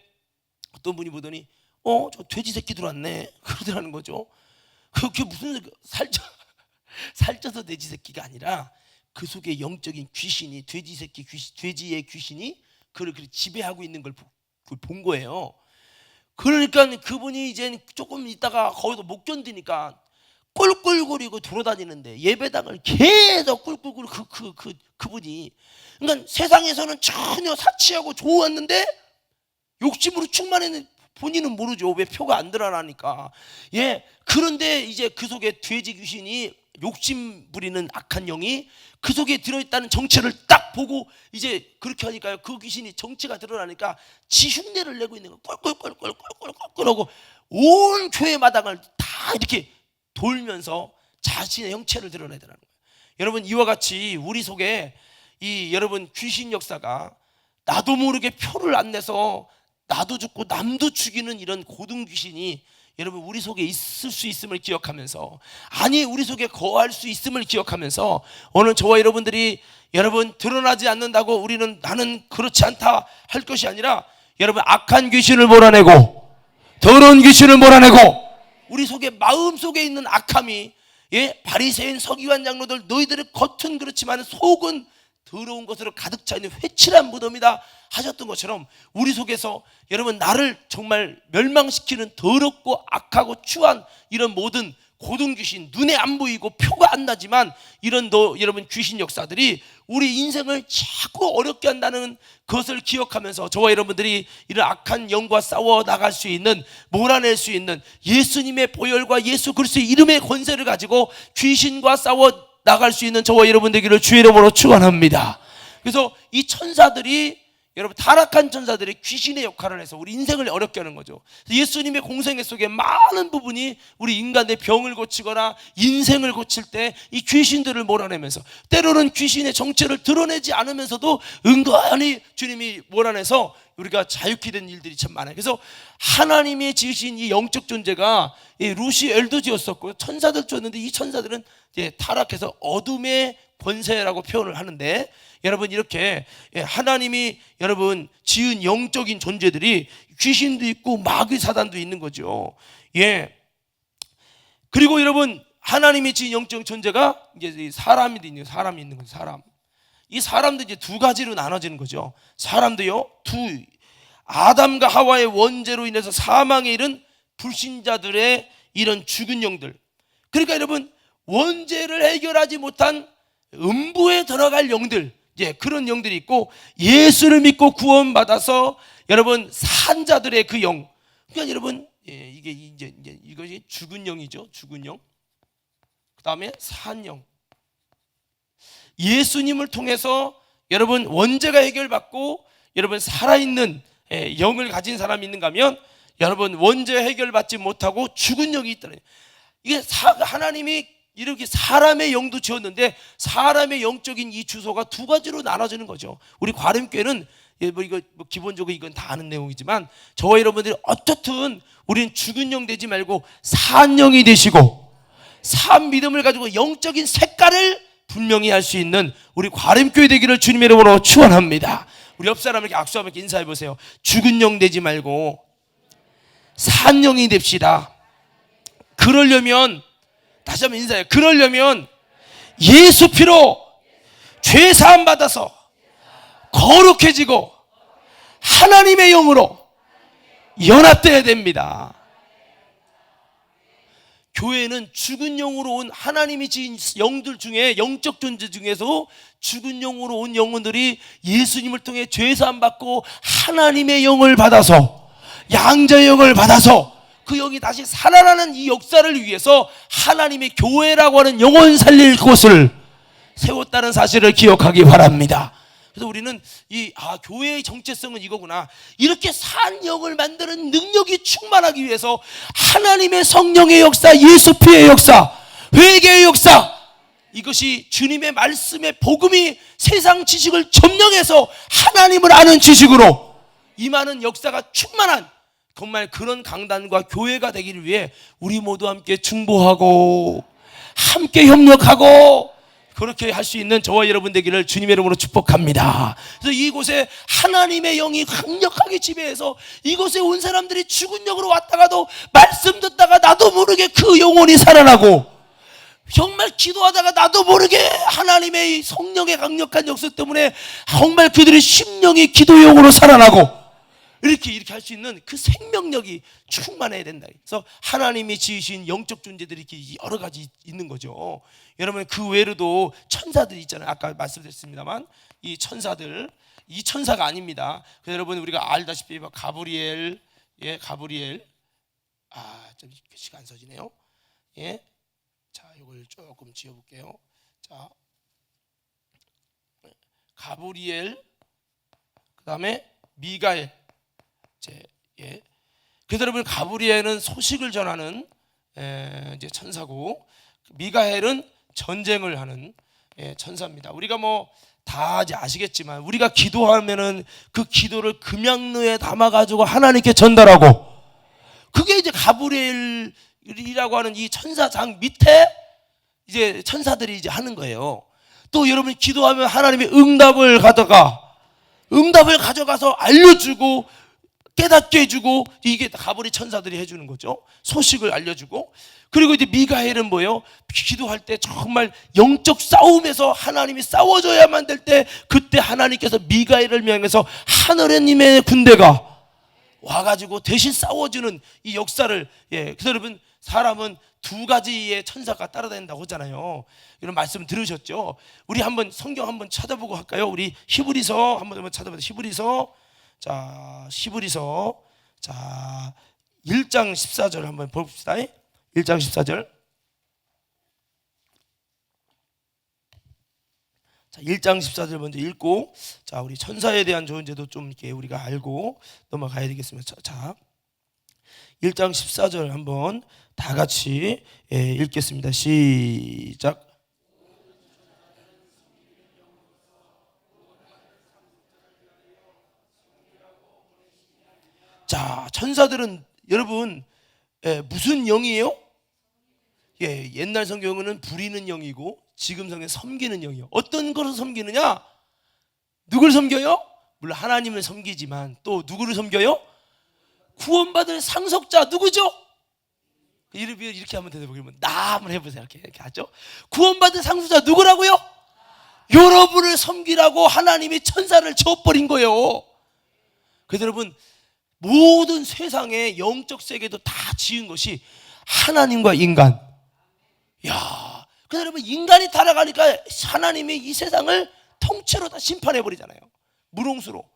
어떤 분이 보더니 저 돼지 새끼 들어왔네 그러더라는 거죠. 그게 무슨 살쪄서 돼지 새끼가 아니라 그 속에 영적인 귀신이, 돼지의 귀신이 그를 지배하고 있는 걸 본 거예요. 그러니까 그분이 이제 조금 있다가 거기서 못 견디니까 꿀꿀거리고 돌아다니는데 예배당을 계속 꿀꿀거리고 그분이, 그러니까 세상에서는 전혀 사치하고 좋았는데 욕심으로 충만했는데 본인은 모르죠. 왜 표가 안 드러나니까. 예. 그런데 이제 그 속에 돼지 귀신이, 욕심 부리는 악한 영이 그 속에 들어있다는 정체를 딱 보고 이제 그렇게 하니까요, 그 귀신이 정체가 드러나니까 지 흉내를 내고 있는 거예요. 꿀꿀꿀꿀꿀꿀꿀꿀하고 온 교회 마당을 다 이렇게 돌면서 자신의 형체를 드러내더라는 거예요. 여러분, 이와 같이 우리 속에 이 여러분 귀신 역사가 나도 모르게 표를 안 내서 나도 죽고 남도 죽이는 이런 고등 귀신이 여러분 우리 속에 있을 수 있음을 기억하면서, 아니 우리 속에 거할 수 있음을 기억하면서, 오늘 저와 여러분들이 여러분 드러나지 않는다고 우리는 나는 그렇지 않다 할 것이 아니라, 여러분 악한 귀신을 몰아내고 더러운 귀신을 몰아내고 우리 속에 마음 속에 있는 악함이, 예, 바리새인 서기관 장로들 너희들의 겉은 그렇지만 속은 더러운 것으로 가득 차 있는 회칠한 무덤이다 하셨던 것처럼, 우리 속에서 여러분 나를 정말 멸망시키는 더럽고 악하고 추한 이런 모든 고등 귀신, 눈에 안 보이고 표가 안 나지만 이런 여러분 귀신 역사들이 우리 인생을 자꾸 어렵게 한다는 것을 기억하면서, 저와 여러분들이 이런 악한 영과 싸워 나갈 수 있는, 몰아낼 수 있는 예수님의 보혈과 예수 그리스도의 이름의 권세를 가지고 귀신과 싸워 나갈 수 있는 저와 여러분 되기를 주의 이름으로 축원합니다. 그래서 이 천사들이, 여러분 타락한 천사들이 귀신의 역할을 해서 우리 인생을 어렵게 하는 거죠. 예수님의 공생애 속에 많은 부분이 우리 인간의 병을 고치거나 인생을 고칠 때 이 귀신들을 몰아내면서, 때로는 귀신의 정체를 드러내지 않으면서도 은근히 주님이 몰아내서 우리가 자유케 된 일들이 참 많아요. 그래서 하나님이 지으신 이 영적 존재가 루시엘도 지었었고 천사들 지었는데, 이 천사들은 이제 타락해서 어둠의 권세라고 표현을 하는데, 여러분 이렇게 하나님이 여러분 지은 영적인 존재들이 귀신도 있고 마귀 사단도 있는 거죠. 예. 그리고 여러분 하나님이 지은 영적 존재가 이제 사람이 있는 거죠. 사람. 이 사람도 이제 두 가지로 나눠지는 거죠. 사람도요, 아담과 하와의 원죄로 인해서 사망에 이른 불신자들의 이런 죽은 영들. 그러니까 여러분 원죄를 해결하지 못한 음부에 들어갈 영들, 이제 그런 영들이 있고, 예수를 믿고 구원받아서 여러분 산 자들의 그 영. 그러니까 여러분 이게 이제 이것이 죽은 영이죠. 죽은 영. 그 다음에 산 영. 예수님을 통해서 여러분 원죄가 해결받고 여러분 살아있는 영을 가진 사람이 있는가 하면, 여러분 원죄 해결받지 못하고 죽은 영이 있다는, 이게 하나님이 이렇게 사람의 영도 지었는데 사람의 영적인 이 주소가 두 가지로 나눠지는 거죠. 우리 과림교회는 이거 기본적으로 이건 다 아는 내용이지만, 저와 여러분들이 어떻든 우리는 죽은 영 되지 말고 산 영이 되시고 산 믿음을 가지고 영적인 색깔을 분명히 할 수 있는 우리 과림교회 되기를 주님의 이름으로 축원합니다. 우리 옆 사람에게 악수하면서 인사해 보세요. 죽은 영 되지 말고 산 영이 됩시다. 그러려면, 다시 한번 인사해요. 그러려면 예수 피로 죄 사함 받아서 거룩해지고 하나님의 영으로 연합되어야 됩니다. 교회는 죽은 영으로 온 하나님이 지은 영들 중에, 영적 존재 중에서 죽은 영으로 온 영혼들이 예수님을 통해 죄 사함 받고 하나님의 영을 받아서, 양자의 영을 받아서 그 영이 다시 살아나는 이 역사를 위해서 하나님의 교회라고 하는 영혼 살릴 곳을 세웠다는 사실을 기억하기 바랍니다. 그래서 우리는 교회의 정체성은 이거구나. 이렇게 산 영을 만드는 능력이 충만하기 위해서 하나님의 성령의 역사, 예수 피의 역사, 회개의 역사, 이것이 주님의 말씀의 복음이 세상 지식을 점령해서 하나님을 아는 지식으로 임하는 역사가 충만한 정말 그런 강단과 교회가 되기를 위해 우리 모두 함께 중보하고 함께 협력하고 그렇게 할 수 있는 저와 여러분 되기를 주님의 이름으로 축복합니다. 그래서 이곳에 하나님의 영이 강력하게 지배해서 이곳에 온 사람들이 죽은 영으로 왔다가도 말씀 듣다가 나도 모르게 그 영혼이 살아나고, 정말 기도하다가 나도 모르게 하나님의 성령의 강력한 역사 때문에 정말 그들의 심령이 기도의 영으로 살아나고, 이렇게 할 수 있는 그 생명력이 충만해야 된다. 그래서 하나님이 지으신 영적 존재들이 이렇게 여러 가지 있는 거죠. 여러분 그 외로도 천사들이 있잖아요. 아까 말씀드렸습니다만 이 천사들, 이 천사가 아닙니다. 그래서 여러분 우리가 알다시피 가브리엘, 가브리엘, 좀 글씨가 안 써지네요. 자, 이걸 조금 지어볼게요. 자, 가브리엘, 그 다음에 미가엘. 그래서 여러분 가브리엘은 소식을 전하는 이제 천사고, 미가엘은 전쟁을 하는 천사입니다. 우리가 다 이제 아시겠지만 우리가 기도하면은 그 기도를 금양루에 담아가지고 하나님께 전달하고, 그게 이제 가브리엘이라고 하는 이 천사장 밑에 이제 천사들이 이제 하는 거예요. 또 여러분이 기도하면 하나님이 응답을 가져가서 알려주고 깨닫게 해주고, 이게 가브리 천사들이 해주는 거죠. 소식을 알려주고. 그리고 이제 미가엘은 뭐예요? 기도할 때 정말 영적 싸움에서 하나님이 싸워줘야만 될 때, 그때 하나님께서 미가엘을 명해서 하늘님의 군대가 와가지고 대신 싸워주는 이 역사를. 그래서 여러분 사람은 두 가지의 천사가 따라다닌다고 하잖아요. 이런 말씀 들으셨죠? 우리 한번 성경 한번 찾아보고 할까요? 우리 히브리서 한번 찾아보세요. 히브리서 1장 14절 한번 봅시다. 1장 14절. 자, 1장 14절 먼저 읽고, 자, 우리 천사에 대한 존재도 좀 이렇게 우리가 알고 넘어가야 되겠습니다. 자, 1장 14절 한번 다 같이 읽겠습니다. 시작. 자, 천사들은 여러분 무슨 영이에요? 옛날 성경은 부리는 영이고 지금 성경은 섬기는 영이요. 어떤 것을 섬기느냐? 누굴 섬겨요? 물론 하나님을 섬기지만 또 누구를 섬겨요? 구원받을 상속자 누구죠? 이렇게 한번 대답해보면 나 한번 해보세요. 이렇게 하죠. 구원받은 상속자 누구라고요? 여러분을 섬기라고 하나님이 천사를 지어버린 거예요. 그래서 여러분 모든 세상의 영적 세계도 다 지은 것이 하나님과 인간. 야, 그래서 여러분 인간이 타락하니까 하나님이 이 세상을 통째로 다 심판해버리잖아요. 무롱수로.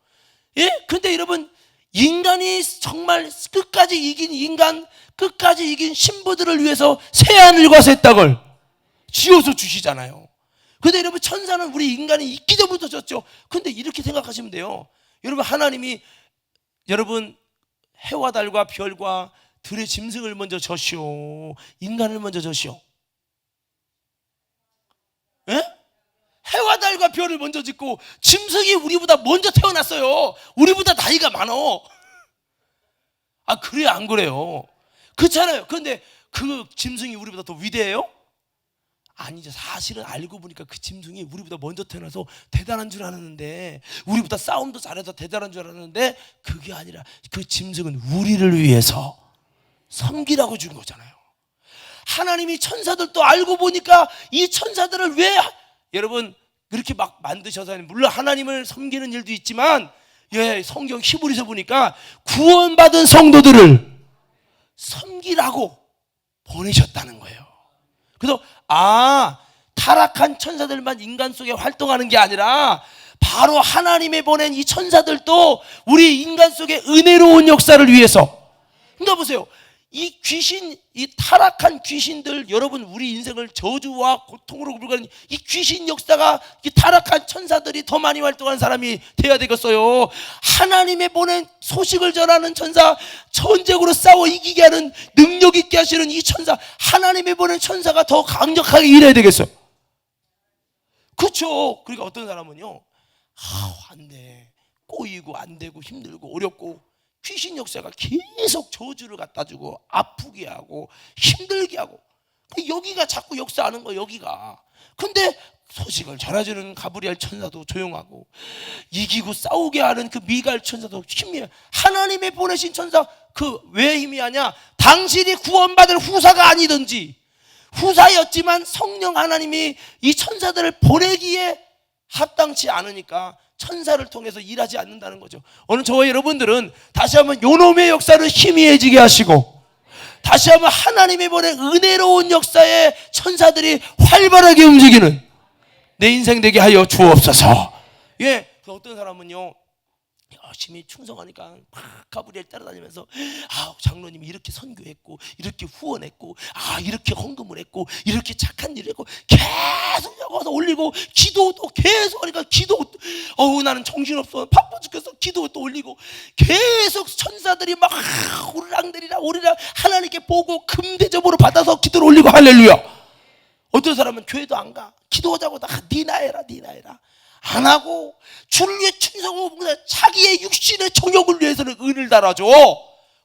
근데 여러분 인간이 정말 끝까지 이긴 인간, 끝까지 이긴 신부들을 위해서 새하늘과 새 땅을 지어서 주시잖아요. 근데 여러분 천사는 우리 인간이 있기 전부터 졌죠. 근데 이렇게 생각하시면 돼요. 여러분 하나님이 여러분 해와 달과 별과 들의 짐승을 먼저 졌시오, 인간을 먼저 졌시오? 해와 달과 별을 먼저 짓고 짐승이 우리보다 먼저 태어났어요. 우리보다 나이가 많어. 그래요 안 그래요? 그렇잖아요. 그런데 그 짐승이 우리보다 더 위대해요? 아니죠. 사실은 알고 보니까 그 짐승이 우리보다 먼저 태어나서 대단한 줄 알았는데, 우리보다 싸움도 잘해서 대단한 줄 알았는데, 그게 아니라 그 짐승은 우리를 위해서 섬기라고 준 거잖아요. 하나님이 천사들도 알고 보니까 이 천사들을 왜 여러분 그렇게 막 만드셔서, 물론 하나님을 섬기는 일도 있지만 성경 히브리서 보니까 구원받은 성도들을 섬기라고 보내셨다는 거예요. 그래서 타락한 천사들만 인간 속에 활동하는 게 아니라 바로 하나님이 보낸 이 천사들도 우리 인간 속에 은혜로운 역사를 위해서. 그러니까 보세요, 이 귀신, 이 타락한 귀신들, 여러분 우리 인생을 저주와 고통으로 불가는 이 귀신 역사가, 이 타락한 천사들이 더 많이 활동하는 사람이 돼야 되겠어요. 하나님의 보낸 소식을 전하는 천사, 전쟁으로 싸워 이기게 하는 능력 있게 하시는 이 천사, 하나님의 보낸 천사가 더 강력하게 일해야 되겠어요. 그렇죠. 그러니까 어떤 사람은요, 안 돼, 꼬이고 안 되고 힘들고 어렵고 귀신 역사가 계속 저주를 갖다 주고 아프게 하고 힘들게 하고, 여기가 자꾸 역사하는 거예요. 여기가. 근데 소식을 전해주는 가브리엘 천사도 조용하고, 이기고 싸우게 하는 그 미가엘 천사도 힘이, 하나님의 보내신 천사, 그 왜 힘이 하냐? 당신이 구원받을 후사가 아니든지, 후사였지만 성령 하나님이 이 천사들을 보내기에 합당치 않으니까 천사를 통해서 일하지 않는다는 거죠. 오늘 저와 여러분들은 다시 한번 요놈의 역사를 희미해지게 하시고, 다시 한번 하나님이 보낸 은혜로운 역사에 천사들이 활발하게 움직이는 내 인생 되게 하여 주옵소서. 예, 어떤 사람은요 열심히 충성하니까 막 가브리엘 따라다니면서 장로님이 이렇게 선교했고, 이렇게 후원했고, 이렇게 헌금을 했고, 이렇게 착한 일을 했고, 계속 와서 올리고, 기도도 계속 하니까 나는 정신없어, 바빠 죽겠어, 기도 또 올리고, 계속 천사들이 막 오르락내리락 하나님께 보고 금대접으로 받아서 기도를 올리고. 할렐루야. 어떤 사람은 교회도 안 가, 기도하자고 니나 해라 안 하고 주를 위해 충성하고 자기의 육신의 정욕을 위해서는 은을 달아줘.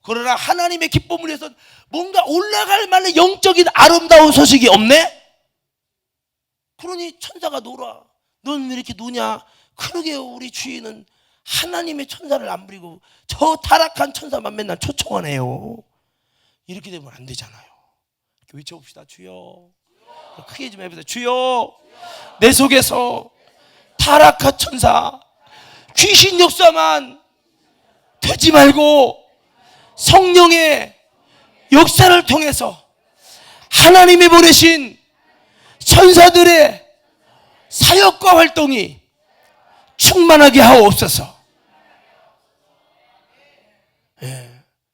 그러나 하나님의 기쁨을 위해서 뭔가 올라갈 만한 영적인 아름다운 소식이 없네. 그러니 천사가 놀아. 넌 왜 이렇게 노냐? 그러게요, 우리 주인은 하나님의 천사를 안 부리고 저 타락한 천사만 맨날 초청하네요. 이렇게 되면 안 되잖아요. 이렇게 외쳐봅시다. 주여. 크게 좀 해보세요. 주여, 내 속에서 타락한 천사, 귀신 역사만 되지 말고 성령의 역사를 통해서 하나님이 보내신 천사들의 사역과 활동이 충만하게 하옵소서.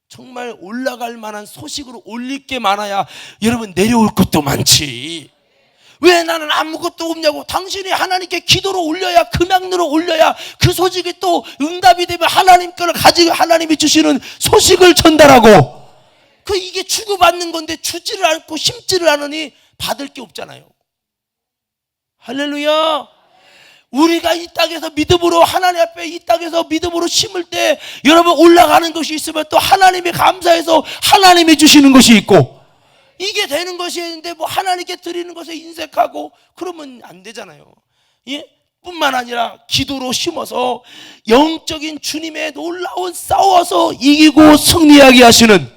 정말 올라갈 만한 소식으로 올릴 게 많아야 여러분 내려올 것도 많지. 왜 나는 아무것도 없냐고. 당신이 하나님께 기도로 올려야, 금양으로 올려야 그 소식이 또 응답이 되면 하나님 거를 가지고 하나님이 주시는 소식을 전달하고. 이게 주고받는 건데 주지를 않고 심지를 않으니 받을 게 없잖아요. 할렐루야. 우리가 이 땅에서 믿음으로, 하나님 앞에 이 땅에서 믿음으로 심을 때 여러분 올라가는 것이 있으면 또 하나님이 감사해서 하나님이 주시는 것이 있고, 이게 되는 것이 있는데 하나님께 드리는 것에 인색하고 그러면 안 되잖아요. 예? 뿐만 아니라 기도로 심어서 영적인 주님의 놀라운 싸워서 이기고 승리하게 하시는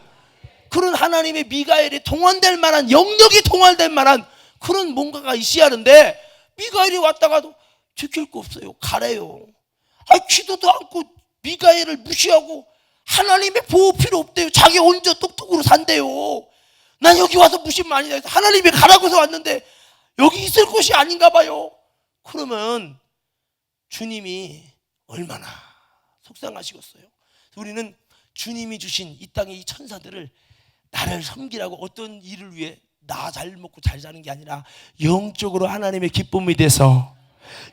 그런 하나님의 미가엘이 동원될 만한, 영역이 동원될 만한 그런 뭔가가 있어야 하는데, 미가엘이 왔다가도 지킬 거 없어요. 가래요. 기도도 않고 미가엘을 무시하고 하나님의 보호 필요 없대요. 자기 혼자 똑똑으로 산대요. 난 여기 와서 무신 많이 해서 하나님이 가라고서 왔는데 여기 있을 곳이 아닌가 봐요. 그러면 주님이 얼마나 속상하시겠어요. 우리는 주님이 주신 이 땅의 이 천사들을 나를 섬기라고, 어떤 일을 위해 나 잘 먹고 잘 사는 게 아니라 영적으로 하나님의 기쁨이 돼서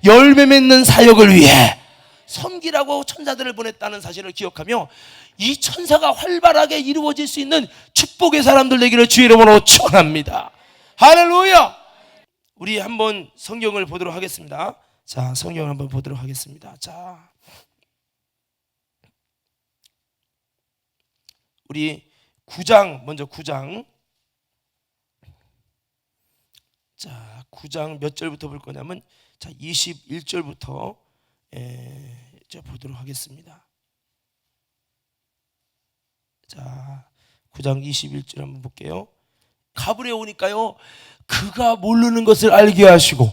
열매 맺는 사역을 위해 섬기라고 천사들을 보냈다는 사실을 기억하며 이 천사가 활발하게 이루어질 수 있는 축복의 사람들 되기를 주의 이름으로 축원합니다. 할렐루야. 우리 한번 성경을 보도록 하겠습니다. 자, 성경을 한번 보도록 하겠습니다. 자, 우리 9장 먼저 9장. 자, 9장 몇 절부터 볼 거냐면 21절부터 보도록 하겠습니다. 자, 9장 21절 한번 볼게요. 가브리엘 오니까요, 그가 모르는 것을 알게 하시고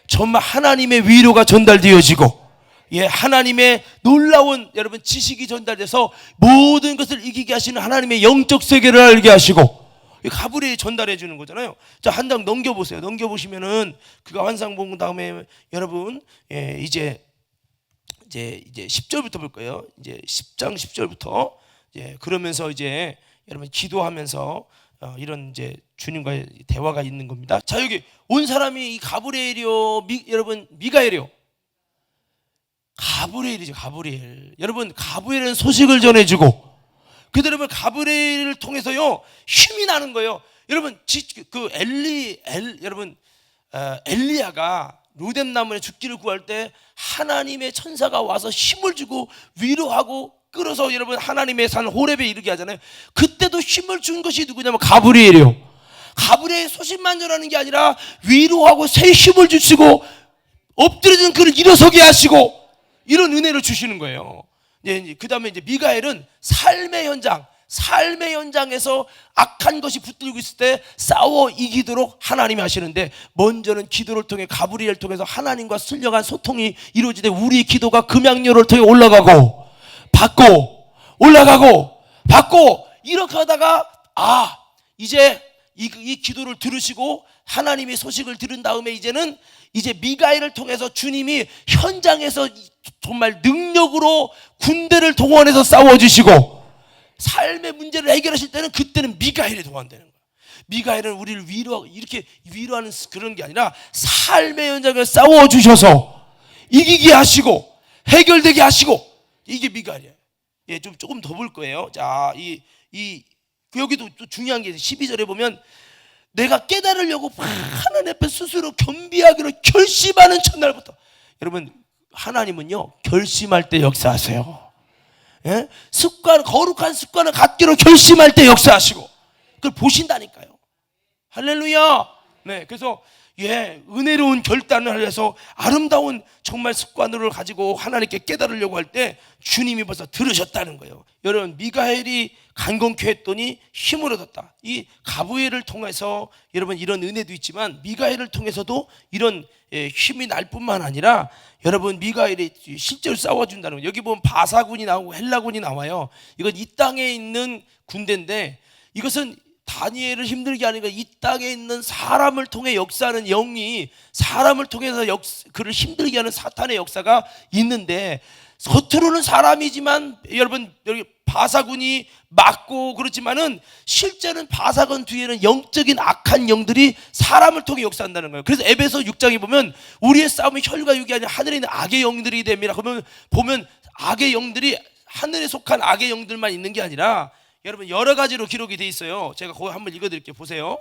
정말 하나님의 위로가 전달되어지고, 하나님의 놀라운 여러분 지식이 전달돼서 모든 것을 이기게 하시는 하나님의 영적 세계를 알게 하시고, 가브리엘이 전달해 주는 거잖아요. 자, 한 장 넘겨보세요. 넘겨보시면은 그가 환상 본 다음에 여러분 이제 10절부터 볼 거예요. 이제 10장 10절부터 그러면서 이제 여러분 기도하면서 이런 이제 주님과의 대화가 있는 겁니다. 자, 여기 온 사람이 이 가브리엘이요, 여러분 미가엘이요. 가브리엘이죠, 가브리엘. 여러분 가브리엘은 소식을 전해주고, 여러분 가브리엘을 통해서요 힘이 나는 거예요. 여러분 여러분 엘리야가 로뎀나무에 죽기를 구할 때 하나님의 천사가 와서 힘을 주고 위로하고 끌어서 여러분 하나님의 산 호렙에 이르게 하잖아요. 그때도 힘을 준 것이 누구냐면 가브리엘이요. 가브리엘 소식만 전하는 게 아니라 위로하고 새 힘을 주시고 엎드려진 그를 일어서게 하시고 이런 은혜를 주시는 거예요. 그 다음에 이제 미가엘은 삶의 현장, 삶의 현장에서 악한 것이 붙들고 있을 때 싸워 이기도록 하나님이 하시는데, 먼저는 기도를 통해, 가브리엘을 통해서 하나님과 순정한 소통이 이루어지되 우리의 기도가 금양료를 통해 올라가고 받고 올라가고 받고, 이렇게 하다가 이제 이 기도를 들으시고 하나님의 소식을 들은 다음에 이제 미가엘을 통해서 주님이 현장에서 정말 능력으로 군대를 동원해서 싸워주시고 삶의 문제를 해결하실 때는, 그때는 미가엘이 동원되는 거예요. 미가엘은 우리를 이렇게 위로하는 그런 게 아니라 삶의 현장에서 싸워주셔서 이기게 하시고 해결되게 하시고, 이게 미가엘이에요. 예, 조금 더 볼 거예요. 자, 여기도 또 중요한 게 12절에 보면, 내가 깨달으려고 하나님 앞에 스스로 겸비하기로 결심하는 첫날부터. 여러분, 하나님은요 결심할 때 역사하세요. 예? 거룩한 습관을 갖기로 결심할 때 역사하시고 그걸 보신다니까요. 할렐루야. 네, 그래서 은혜로운 결단을 해서 아름다운 정말 습관을 가지고 하나님께 깨달으려고 할 때 주님이 벌써 들으셨다는 거예요. 여러분, 미가엘이 간곡히 했더니 힘을 얻었다. 이 가브리엘을 통해서 여러분 이런 은혜도 있지만, 미가엘을 통해서도 이런 힘이 날 뿐만 아니라, 여러분 미가엘이 실제로 싸워준다는 거예요. 여기 보면 바사군이 나오고 헬라군이 나와요. 이건 이 땅에 있는 군대인데, 이것은 다니엘을 힘들게 하니까 이 땅에 있는 사람을 통해 역사하는 영이, 사람을 통해서 그를 힘들게 하는 사탄의 역사가 있는데, 겉으로는 사람이지만 여러분 여기 바사군이 맞고 그렇지만은 실제는 바사군 뒤에는 영적인 악한 영들이 사람을 통해 역사한다는 거예요. 그래서 에베소 6장에 보면 우리의 싸움은 혈과 육이 아니라 하늘에 있는 악의 영들이 됩니다. 그러면 보면 악의 영들이 하늘에 속한 악의 영들만 있는 게 아니라 여러분 여러 가지로 기록이 돼 있어요. 제가 거기 한번 읽어드릴게요. 보세요.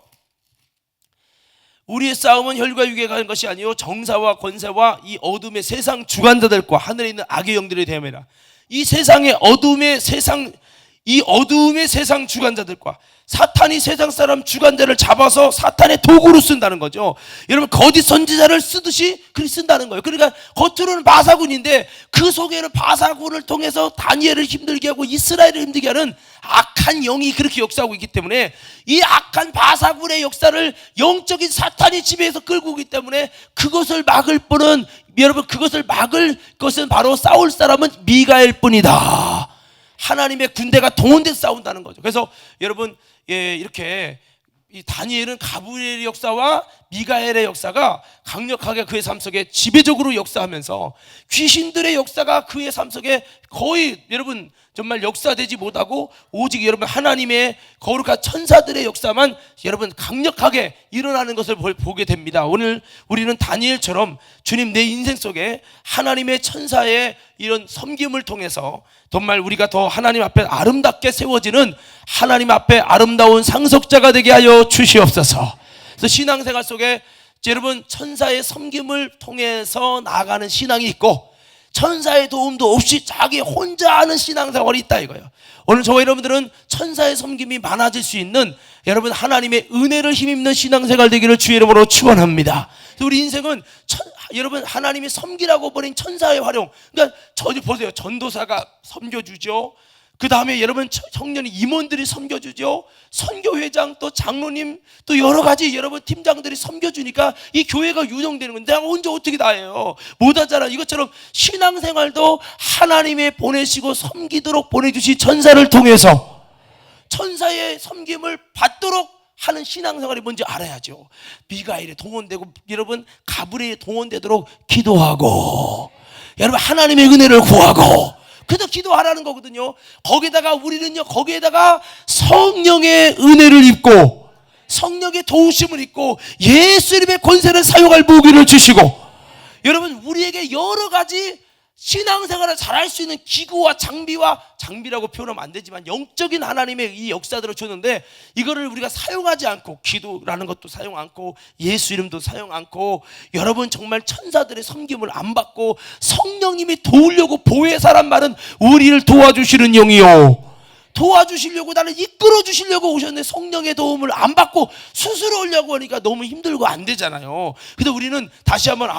우리의 싸움은 혈과 육에 가는 것이 아니요 정사와 권세와 이 어둠의 세상 주관자들과 하늘에 있는 악의 영들이 되음이라. 이 세상의 어둠의 세상 주관자들과, 사탄이 세상 사람 주관자를 잡아서 사탄의 도구로 쓴다는 거죠. 여러분 거짓 선지자를 쓰듯이 그렇게 쓴다는 거예요. 그러니까 겉으로는 바사군인데 그 속에는 바사군을 통해서 다니엘을 힘들게 하고 이스라엘을 힘들게 하는 악한 영이 그렇게 역사하고 있기 때문에, 이 악한 바사군의 역사를 영적인 사탄이 지배해서 끌고 오기 때문에 그것을 막을 뿐은, 여러분 그것을 막을 것은 바로 싸울 사람은 미가엘 뿐이다. 하나님의 군대가 동원돼서 싸운다는 거죠. 그래서 여러분 이렇게 이 다니엘은 가브리엘의 역사와 미가엘의 역사가 강력하게 그의 삶 속에 지배적으로 역사하면서, 귀신들의 역사가 그의 삶 속에 거의 여러분 정말 역사되지 못하고 오직 여러분 하나님의 거룩한 천사들의 역사만 여러분 강력하게 일어나는 것을 보게 됩니다. 오늘 우리는 다니엘처럼 주님 내 인생 속에 하나님의 천사의 이런 섬김을 통해서 정말 우리가 더 하나님 앞에 아름답게 세워지는 하나님 앞에 아름다운 상속자가 되게 하여 주시옵소서. 그래서 신앙생활 속에 여러분 천사의 섬김을 통해서 나아가는 신앙이 있고, 천사의 도움도 없이 자기 혼자 하는 신앙생활이 있다 이거예요. 오늘 저와 여러분들은 천사의 섬김이 많아질 수 있는 여러분 하나님의 은혜를 힘입는 신앙생활 되기를 주의 이름으로 축원합니다. 우리 인생은 여러분 하나님이 섬기라고 버린 천사의 활용. 그러니까 보세요. 전도사가 섬겨주죠. 그 다음에 여러분 청년 임원들이 섬겨주죠. 선교회장 또 장로님 또 여러 가지 여러분 팀장들이 섬겨주니까 이 교회가 유동되는 건데, 내가 혼자 어떻게 다 해요? 못하잖아. 이것처럼 신앙생활도 하나님의 보내시고 섬기도록 보내주신 천사를 통해서 천사의 섬김을 받도록 하는 신앙생활이 뭔지 알아야죠. 미가엘에 동원되고 여러분 가브리엘에 동원되도록 기도하고, 여러분 하나님의 은혜를 구하고, 그래서 기도하라는 거거든요. 거기다가 우리는요, 거기에다가 성령의 은혜를 입고 성령의 도우심을 입고 예수님의 권세를 사용할 무기를 주시고, 여러분 우리에게 여러 가지 신앙생활을 잘할 수 있는 기구와 장비라고 표현하면 안 되지만 영적인 하나님의 이 역사들을 줬는데, 이거를 우리가 사용하지 않고, 기도라는 것도 사용 않고 예수 이름도 사용 않고 여러분 정말 천사들의 섬김을 안 받고 성령님이 도우려고 보혜사란 말은 우리를 도와주시는 영이요, 도와주시려고 나를 이끌어 주시려고 오셨는데 성령의 도움을 안 받고 스스로 오려고 하니까 너무 힘들고 안 되잖아요. 근데 우리는 다시 한번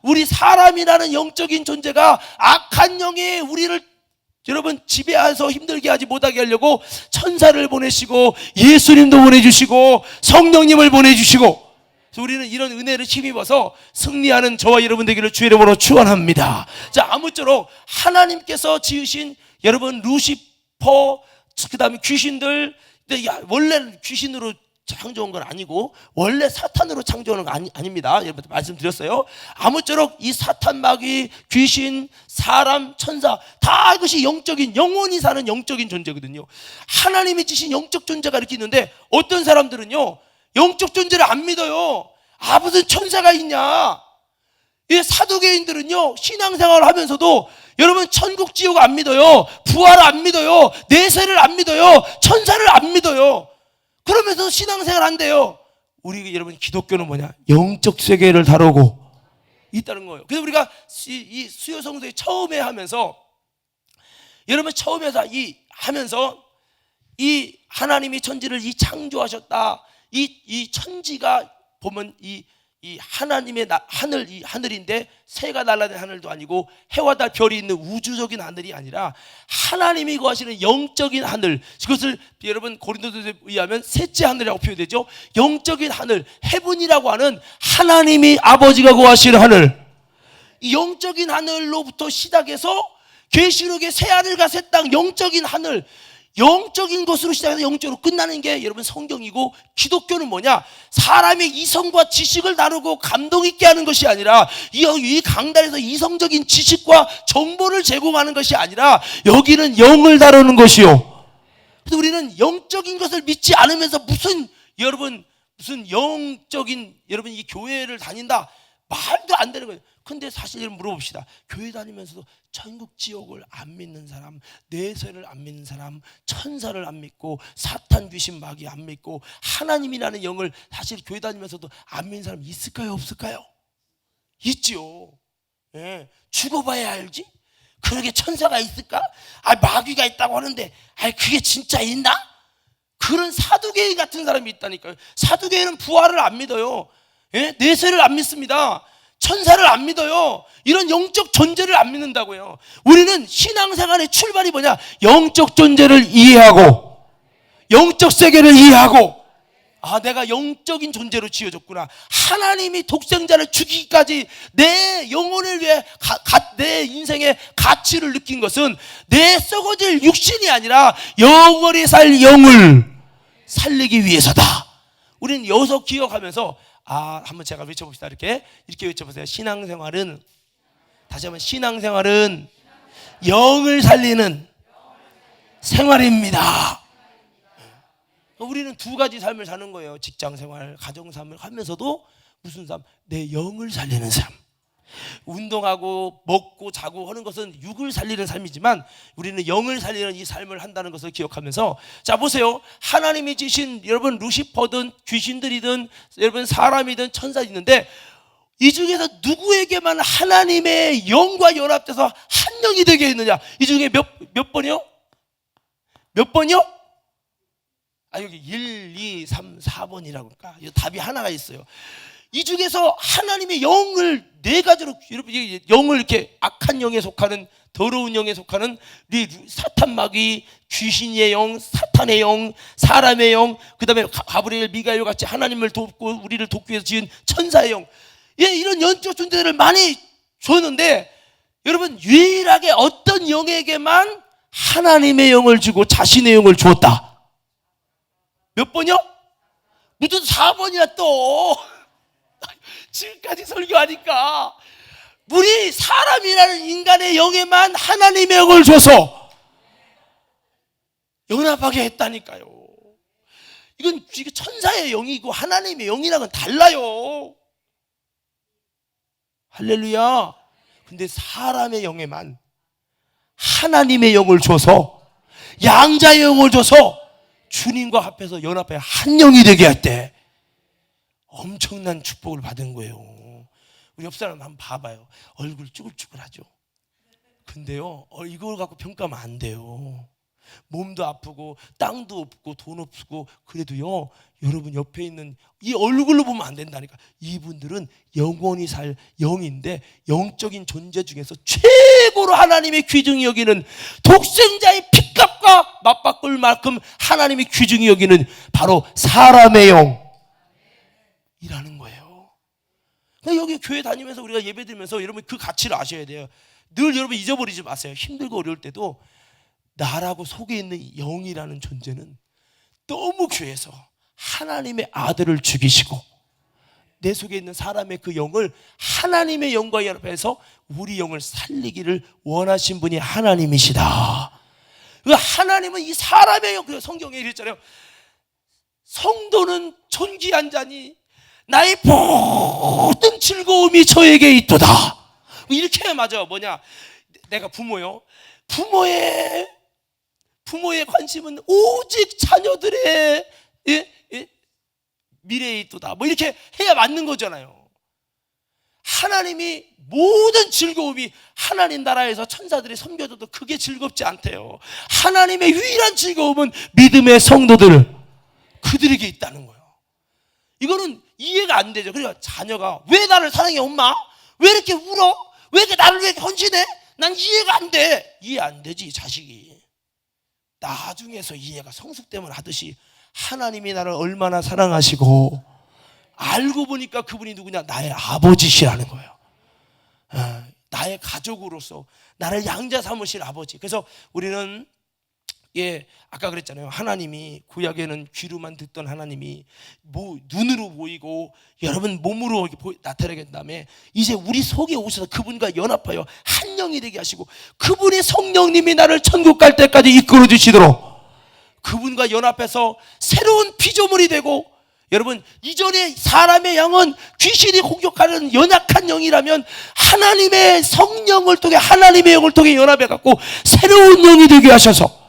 우리 사람이라는 영적인 존재가 악한 영에 우리를 여러분 집에 와서 힘들게 하지 못하게 하려고 천사를 보내시고 예수님도 보내주시고 성령님을 보내주시고, 그래서 우리는 이런 은혜를 힘입어서 승리하는 저와 여러분 되기를 주의 이름으로 축원합니다. 자, 아무쪼록 하나님께서 지으신 여러분 루시퍼, 그 다음에 귀신들, 원래는 귀신으로 창조한 건 아니고 원래 사탄으로 창조한 건 아닙니다. 여러분 말씀드렸어요. 아무쪼록 이 사탄, 마귀, 귀신, 사람, 천사 다 이것이 영적인, 영원히 사는 영적인 존재거든요. 하나님이 지신 영적 존재가 이렇게 있는데 어떤 사람들은요 영적 존재를 안 믿어요. 아, 무슨 천사가 있냐. 이 사두개인들은요 신앙생활을 하면서도 여러분 천국 지옥 안 믿어요. 부활을 안 믿어요. 내세를 안 믿어요. 천사를 안 믿어요. 그러면서 신앙생활 한대요. 우리 여러분 기독교는 뭐냐? 영적 세계를 다루고 있다는 거예요. 그래서 우리가 이 수요성도에 처음에 하면서 여러분 처음에서 하면서 이 하나님이 천지를 창조하셨다. 이 천지가 보면 이 하나님의 하늘, 이 하늘인데 새가 날아다니는 하늘도 아니고 해와 달 별이 있는 우주적인 하늘이 아니라 하나님이 거하시는 영적인 하늘, 그것을 여러분 고린도서에 의하면 셋째 하늘이라고 표현되죠. 영적인 하늘, 헤븐이라고 하는 하나님이 아버지가 거하시는 하늘, 이 영적인 하늘로부터 시작해서 계시록의 새 하늘과 새 땅, 영적인 하늘, 영적인 것으로 시작해서 영적으로 끝나는 게 여러분 성경이고, 기독교는 뭐냐? 사람의 이성과 지식을 다루고 감동 있게 하는 것이 아니라 이 강단에서 이성적인 지식과 정보를 제공하는 것이 아니라 여기는 영을 다루는 것이요. 그래서 우리는 영적인 것을 믿지 않으면서 무슨 영적인 여러분 이 교회를 다닌다 말도 안 되는 거예요. 근데 사실 물어봅시다. 교회 다니면서도 천국 지옥을 안 믿는 사람, 내세를 안 믿는 사람, 천사를 안 믿고 사탄, 귀신, 마귀 안 믿고 하나님이라는 영을 사실 교회 다니면서도 안 믿는 사람 있을까요, 없을까요? 있지요. 예, 죽어봐야 알지. 그러게 천사가 있을까? 아, 마귀가 있다고 하는데 그게 진짜 있나? 그런 사두개인 같은 사람이 있다니까요. 사두개인은 부활을 안 믿어요. 예? 내세를 안 믿습니다. 천사를 안 믿어요. 이런 영적 존재를 안 믿는다고요. 우리는 신앙생활의 출발이 뭐냐? 영적 존재를 이해하고 영적 세계를 이해하고, 아, 내가 영적인 존재로 지어졌구나. 하나님이 독생자를 죽이기까지 내 영혼을 위해 내 인생의 가치를 느낀 것은 내 썩어질 육신이 아니라 영원히 살 영을 살리기 위해서다. 우리는 여기서 기억하면서 한번 제가 외쳐봅시다. 이렇게 외쳐보세요. 신앙생활은, 다시 한번, 신앙생활은 영을 살리는 생활입니다. 우리는 두 가지 삶을 사는 거예요. 직장생활, 가정생활을 하면서도 무슨 삶? 내 영을 살리는 삶. 운동하고 먹고 자고 하는 것은 육을 살리는 삶이지만 우리는 영을 살리는 이 삶을 한다는 것을 기억하면서, 자 보세요. 하나님이 지신 여러분 루시퍼든 귀신들이든 여러분 사람이든 천사 있는데 이 중에서 누구에게만 하나님의 영과 연합돼서 한 영이 되게 했느냐? 이 중에 몇 번이요? 몇 번이요? 여기 1, 2, 3, 4번이라고 할까? 답이 하나가 있어요. 이 중에서 하나님의 영을 네 가지로, 여러분 영을 이렇게 악한 영에 속하는, 더러운 영에 속하는 우리 사탄, 마귀, 귀신의 영, 사탄의 영, 사람의 영, 그 다음에 가브리엘, 미가엘 같이 하나님을 돕고 우리를 돕기 위해서 지은 천사의 영, 이런 영적 존재들을 많이 줬는데 여러분 유일하게 어떤 영에게만 하나님의 영을 주고 자신의 영을 주었다. 몇 번이요? 무슨 4번이야 또. 지금까지 설교하니까 우리 사람이라는 인간의 영에만 하나님의 영을 줘서 연합하게 했다니까요. 이건 천사의 영이고 하나님의 영이랑은 달라요. 할렐루야. 근데 사람의 영에만 하나님의 영을 줘서, 양자의 영을 줘서 주님과 합해서 연합해 한 영이 되게 할 때 엄청난 축복을 받은 거예요. 우리 옆 사람 한번 봐봐요. 얼굴 쭈글쭈글하죠. 근데요, 이걸 갖고 평가하면 안 돼요. 몸도 아프고 땅도 없고 돈 없고 그래도요, 여러분 옆에 있는 이 얼굴로 보면 안 된다니까. 이분들은 영원히 살 영인데 영적인 존재 중에서 최고로 하나님의 귀중히 여기는, 독생자의 핏값과 맞바꿀 만큼 하나님이 귀중히 여기는 바로 사람의 영이라는 거예요. 그러니까 여기 교회 다니면서 우리가 예배 드리면서 여러분 그 가치를 아셔야 돼요. 늘 여러분 잊어버리지 마세요. 힘들고 어려울 때도 나라고 속에 있는 영이라는 존재는 너무 귀해서 하나님의 아들을 죽이시고 내 속에 있는 사람의 그 영을 하나님의 영과 연합해서 우리 영을 살리기를 원하신 분이 하나님이시다. 하나님은 이 사람의 영, 성경에 이랬잖아요. 성도는 존귀한 자니 나의 모든 즐거움이 저에게 있도다. 이렇게 맞아. 뭐냐, 내가 부모요. 부모의 관심은 오직 자녀들의 미래에 있도다. 뭐 이렇게 해야 맞는 거잖아요. 하나님이 모든 즐거움이 하나님 나라에서 천사들이 섬겨줘도 그게 즐겁지 않대요. 하나님의 유일한 즐거움은 믿음의 성도들, 그들에게 있다는 거예요. 이거는 이해가 안 되죠. 그러니까 자녀가 왜 나를 사랑해 엄마? 왜 이렇게 울어? 왜 이렇게 나를 왜 이렇게 헌신해? 난 이해가 안 돼. 이해 안 되지 자식이. 나중에서 이해가 성숙되면 하듯이 하나님이 나를 얼마나 사랑하시고 알고 보니까 그분이 누구냐? 나의 아버지시라는 거예요. 나의 가족으로서 나를 양자 삼으실 아버지. 그래서 우리는 아까 그랬잖아요. 하나님이 구약에는 귀로만 듣던 하나님이 눈으로 보이고 여러분 몸으로 나타나게 된 다음에 이제 우리 속에 오셔서 그분과 연합하여 한 영이 되게 하시고 그분의 성령님이 나를 천국 갈 때까지 이끌어 주시도록 그분과 연합해서 새로운 피조물이 되고, 여러분 이전에 사람의 영은 귀신이 공격하는 연약한 영이라면 하나님의 성령을 통해 하나님의 영을 통해 연합해 갖고 새로운 영이 되게 하셔서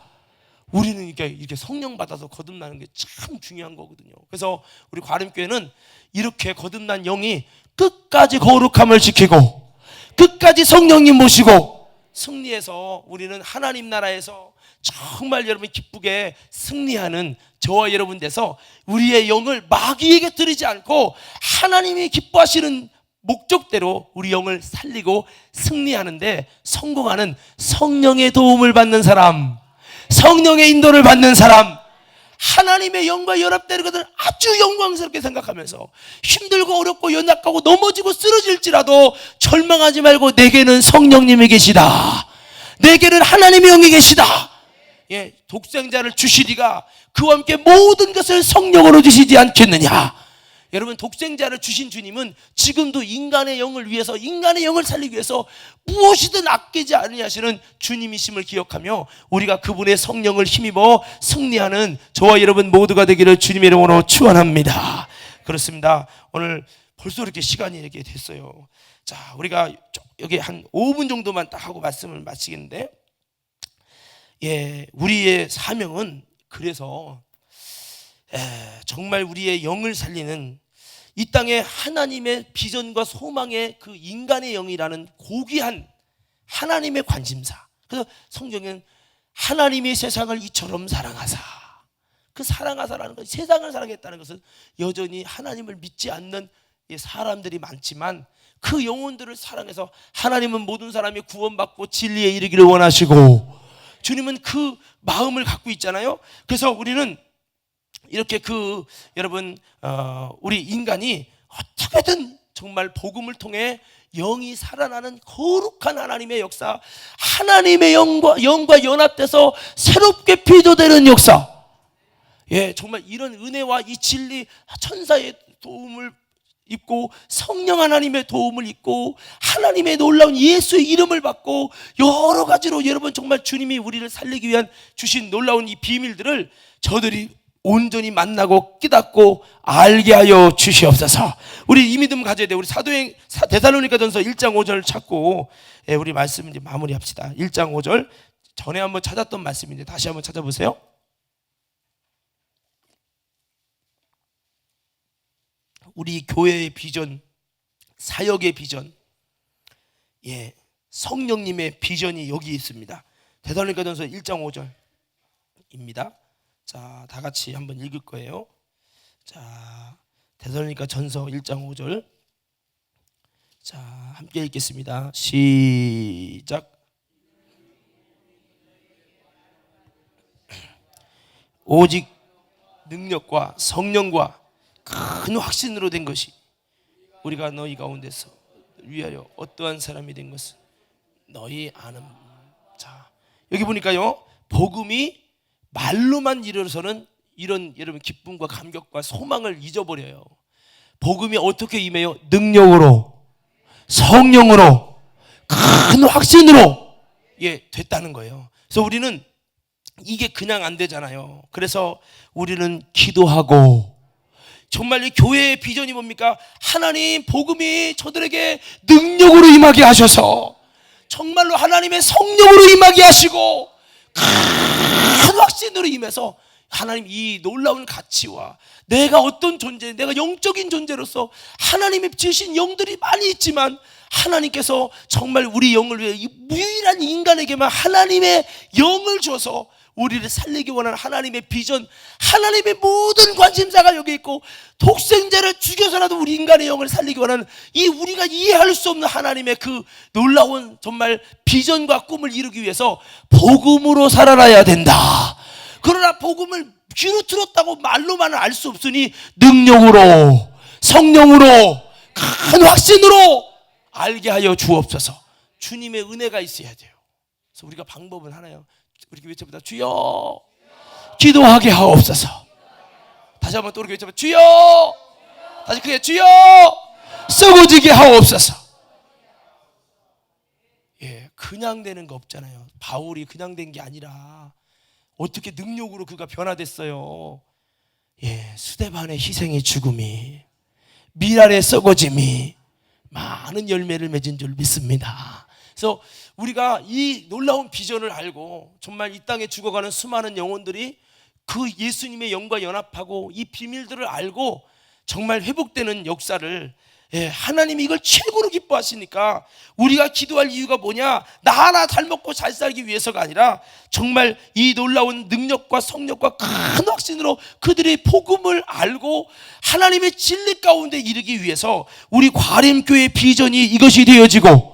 우리는 이렇게 성령 받아서 거듭나는 게 참 중요한 거거든요. 그래서 우리 과림교회는 이렇게 거듭난 영이 끝까지 거룩함을 지키고 끝까지 성령님 모시고 승리해서 우리는 하나님 나라에서 정말 여러분 기쁘게 승리하는 저와 여러분 돼서 우리의 영을 마귀에게 드리지 않고 하나님이 기뻐하시는 목적대로 우리 영을 살리고 승리하는데 성공하는 성령의 도움을 받는 사람, 성령의 인도를 받는 사람, 하나님의 영과 연합되는 것을 아주 영광스럽게 생각하면서 힘들고 어렵고 연약하고 넘어지고 쓰러질지라도 절망하지 말고 내게는 성령님이 계시다, 내게는 하나님의 영이 계시다. 독생자를 주시리가 그와 함께 모든 것을 성령으로 주시지 않겠느냐. 여러분 독생자를 주신 주님은 지금도 인간의 영을 위해서, 인간의 영을 살리기 위해서 무엇이든 아끼지 아니하시는 주님이심을 기억하며 우리가 그분의 성령을 힘입어 승리하는 저와 여러분 모두가 되기를 주님의 이름으로 축원합니다. 그렇습니다. 오늘 벌써 이렇게 시간이 이렇게 됐어요. 자, 우리가 여기 한 5분 정도만 딱 하고 말씀을 마치겠는데, 우리의 사명은 그래서 정말 우리의 영을 살리는 이 땅에 하나님의 비전과 소망의 그 인간의 영이라는 고귀한 하나님의 관심사. 그래서 성경은 하나님이 세상을 이처럼 사랑하사, 그 사랑하사라는 것, 세상을 사랑했다는 것은 여전히 하나님을 믿지 않는 사람들이 많지만 그 영혼들을 사랑해서 하나님은 모든 사람이 구원받고 진리에 이르기를 원하시고 주님은 그 마음을 갖고 있잖아요. 그래서 우리는 이렇게 여러분 우리 인간이 어떻게든 정말 복음을 통해 영이 살아나는 거룩한 하나님의 역사, 하나님의 영과 연합돼서 새롭게 피조되는 역사, 정말 이런 은혜와 이 진리, 천사의 도움을 입고 성령 하나님의 도움을 입고 하나님의 놀라운 예수의 이름을 받고 여러 가지로 여러분 정말 주님이 우리를 살리기 위한 주신 놀라운 이 비밀들을 저들이 온전히 만나고 깨닫고 알게 하여 주시옵소서. 우리 이 믿음 가져야 돼. 우리 사도행 데살로니가전서 1장 5절 찾고 우리 말씀 이제 마무리합시다. 1장 5절 전에 한번 찾았던 말씀인데 다시 한번 찾아보세요. 우리 교회의 비전, 사역의 비전, 성령님의 비전이 여기 있습니다. 데살로니가전서 1장 5절입니다. 자, 다 같이 한번 읽을 거예요. 자, 데살로니가전서 1장 5절. 자, 함께 읽겠습니다. 시작. 오직 능력과 성령과 큰 확신으로 된 것이 우리가 너희 가운데서 위하여 어떠한 사람이 된 것은 너희 아는. 자, 여기 보니까요, 복음이 말로만 이르러서는 이런 여러분 기쁨과 감격과 소망을 잊어버려요. 복음이 어떻게 임해요? 능력으로, 성령으로, 큰 확신으로 됐다는 거예요. 그래서 우리는 이게 그냥 안 되잖아요. 그래서 우리는 기도하고, 정말 이 교회의 비전이 뭡니까? 하나님 복음이 저들에게 능력으로 임하게 하셔서 정말로 하나님의 성령으로 임하게 하시고 큰 확신으로 임해서 하나님 이 놀라운 가치와 내가 어떤 존재, 내가 영적인 존재로서 하나님이 지으신 영들이 많이 있지만 하나님께서 정말 우리 영을 위해 이 무일한 인간에게만 하나님의 영을 줘서 우리를 살리기 원하는 하나님의 비전, 하나님의 모든 관심사가 여기 있고, 독생자를 죽여서라도 우리 인간의 영을 살리기 원하는 이 우리가 이해할 수 없는 하나님의 그 놀라운 정말 비전과 꿈을 이루기 위해서 복음으로 살아나야 된다. 그러나 복음을 귀로 들었다고 말로만은 알 수 없으니 능력으로, 성령으로, 큰 확신으로 알게 하여 주옵소서. 주님의 은혜가 있어야 돼요. 그래서 우리가 방법은 하나요. 우리 외쳐보다 주여 기도하게 하옵소서. 다시 한번 또 우리 외쳐보다 주여, 다시 크게 주여 썩어지게 하옵소서. 그냥 되는 거 없잖아요. 바울이 그냥 된 게 아니라 어떻게 능력으로 그가 변화됐어요. 스데반의 희생의 죽음이, 미랄의 썩어짐이 많은 열매를 맺은 줄 믿습니다. 그래서 우리가 이 놀라운 비전을 알고 정말 이 땅에 죽어가는 수많은 영혼들이 그 예수님의 영과 연합하고 이 비밀들을 알고 정말 회복되는 역사를, 하나님이 이걸 최고로 기뻐하시니까 우리가 기도할 이유가 뭐냐? 나 하나 잘 먹고 잘 살기 위해서가 아니라 정말 이 놀라운 능력과 성령과 큰 확신으로 그들의 복음을 알고 하나님의 진리 가운데 이르기 위해서 우리 과림교회의 비전이 이것이 되어지고,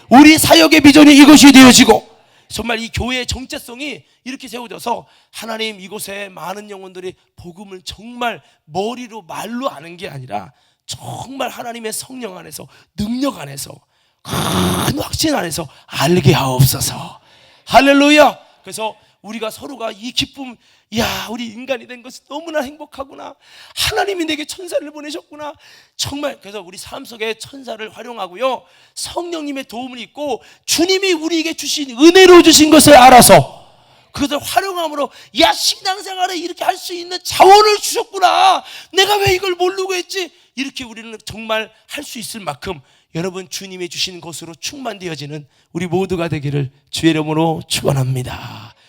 우리 사역의 비전이 이것이 되어지고, 정말 이 교회의 정체성이 이렇게 세워져서 하나님 이곳에 많은 영혼들이 복음을 정말 머리로 말로 아는 게 아니라 정말 하나님의 성령 안에서, 능력 안에서, 큰 확신 안에서 알게 하옵소서. 할렐루야. 그래서 우리가 서로가 이 기쁨, 야, 우리 인간이 된 것이 너무나 행복하구나, 하나님이 내게 천사를 보내셨구나, 정말. 그래서 우리 삶 속에 천사를 활용하고요, 성령님의 도움을 입고 주님이 우리에게 주신 은혜로 주신 것을 알아서 그것을 활용함으로, 야, 신앙생활에 이렇게 할 수 있는 자원을 주셨구나, 내가 왜 이걸 모르고 했지, 이렇게 우리는 정말 할 수 있을 만큼 여러분 주님이 주신 것으로 충만되어지는 우리 모두가 되기를 주의 이름으로 축원합니다.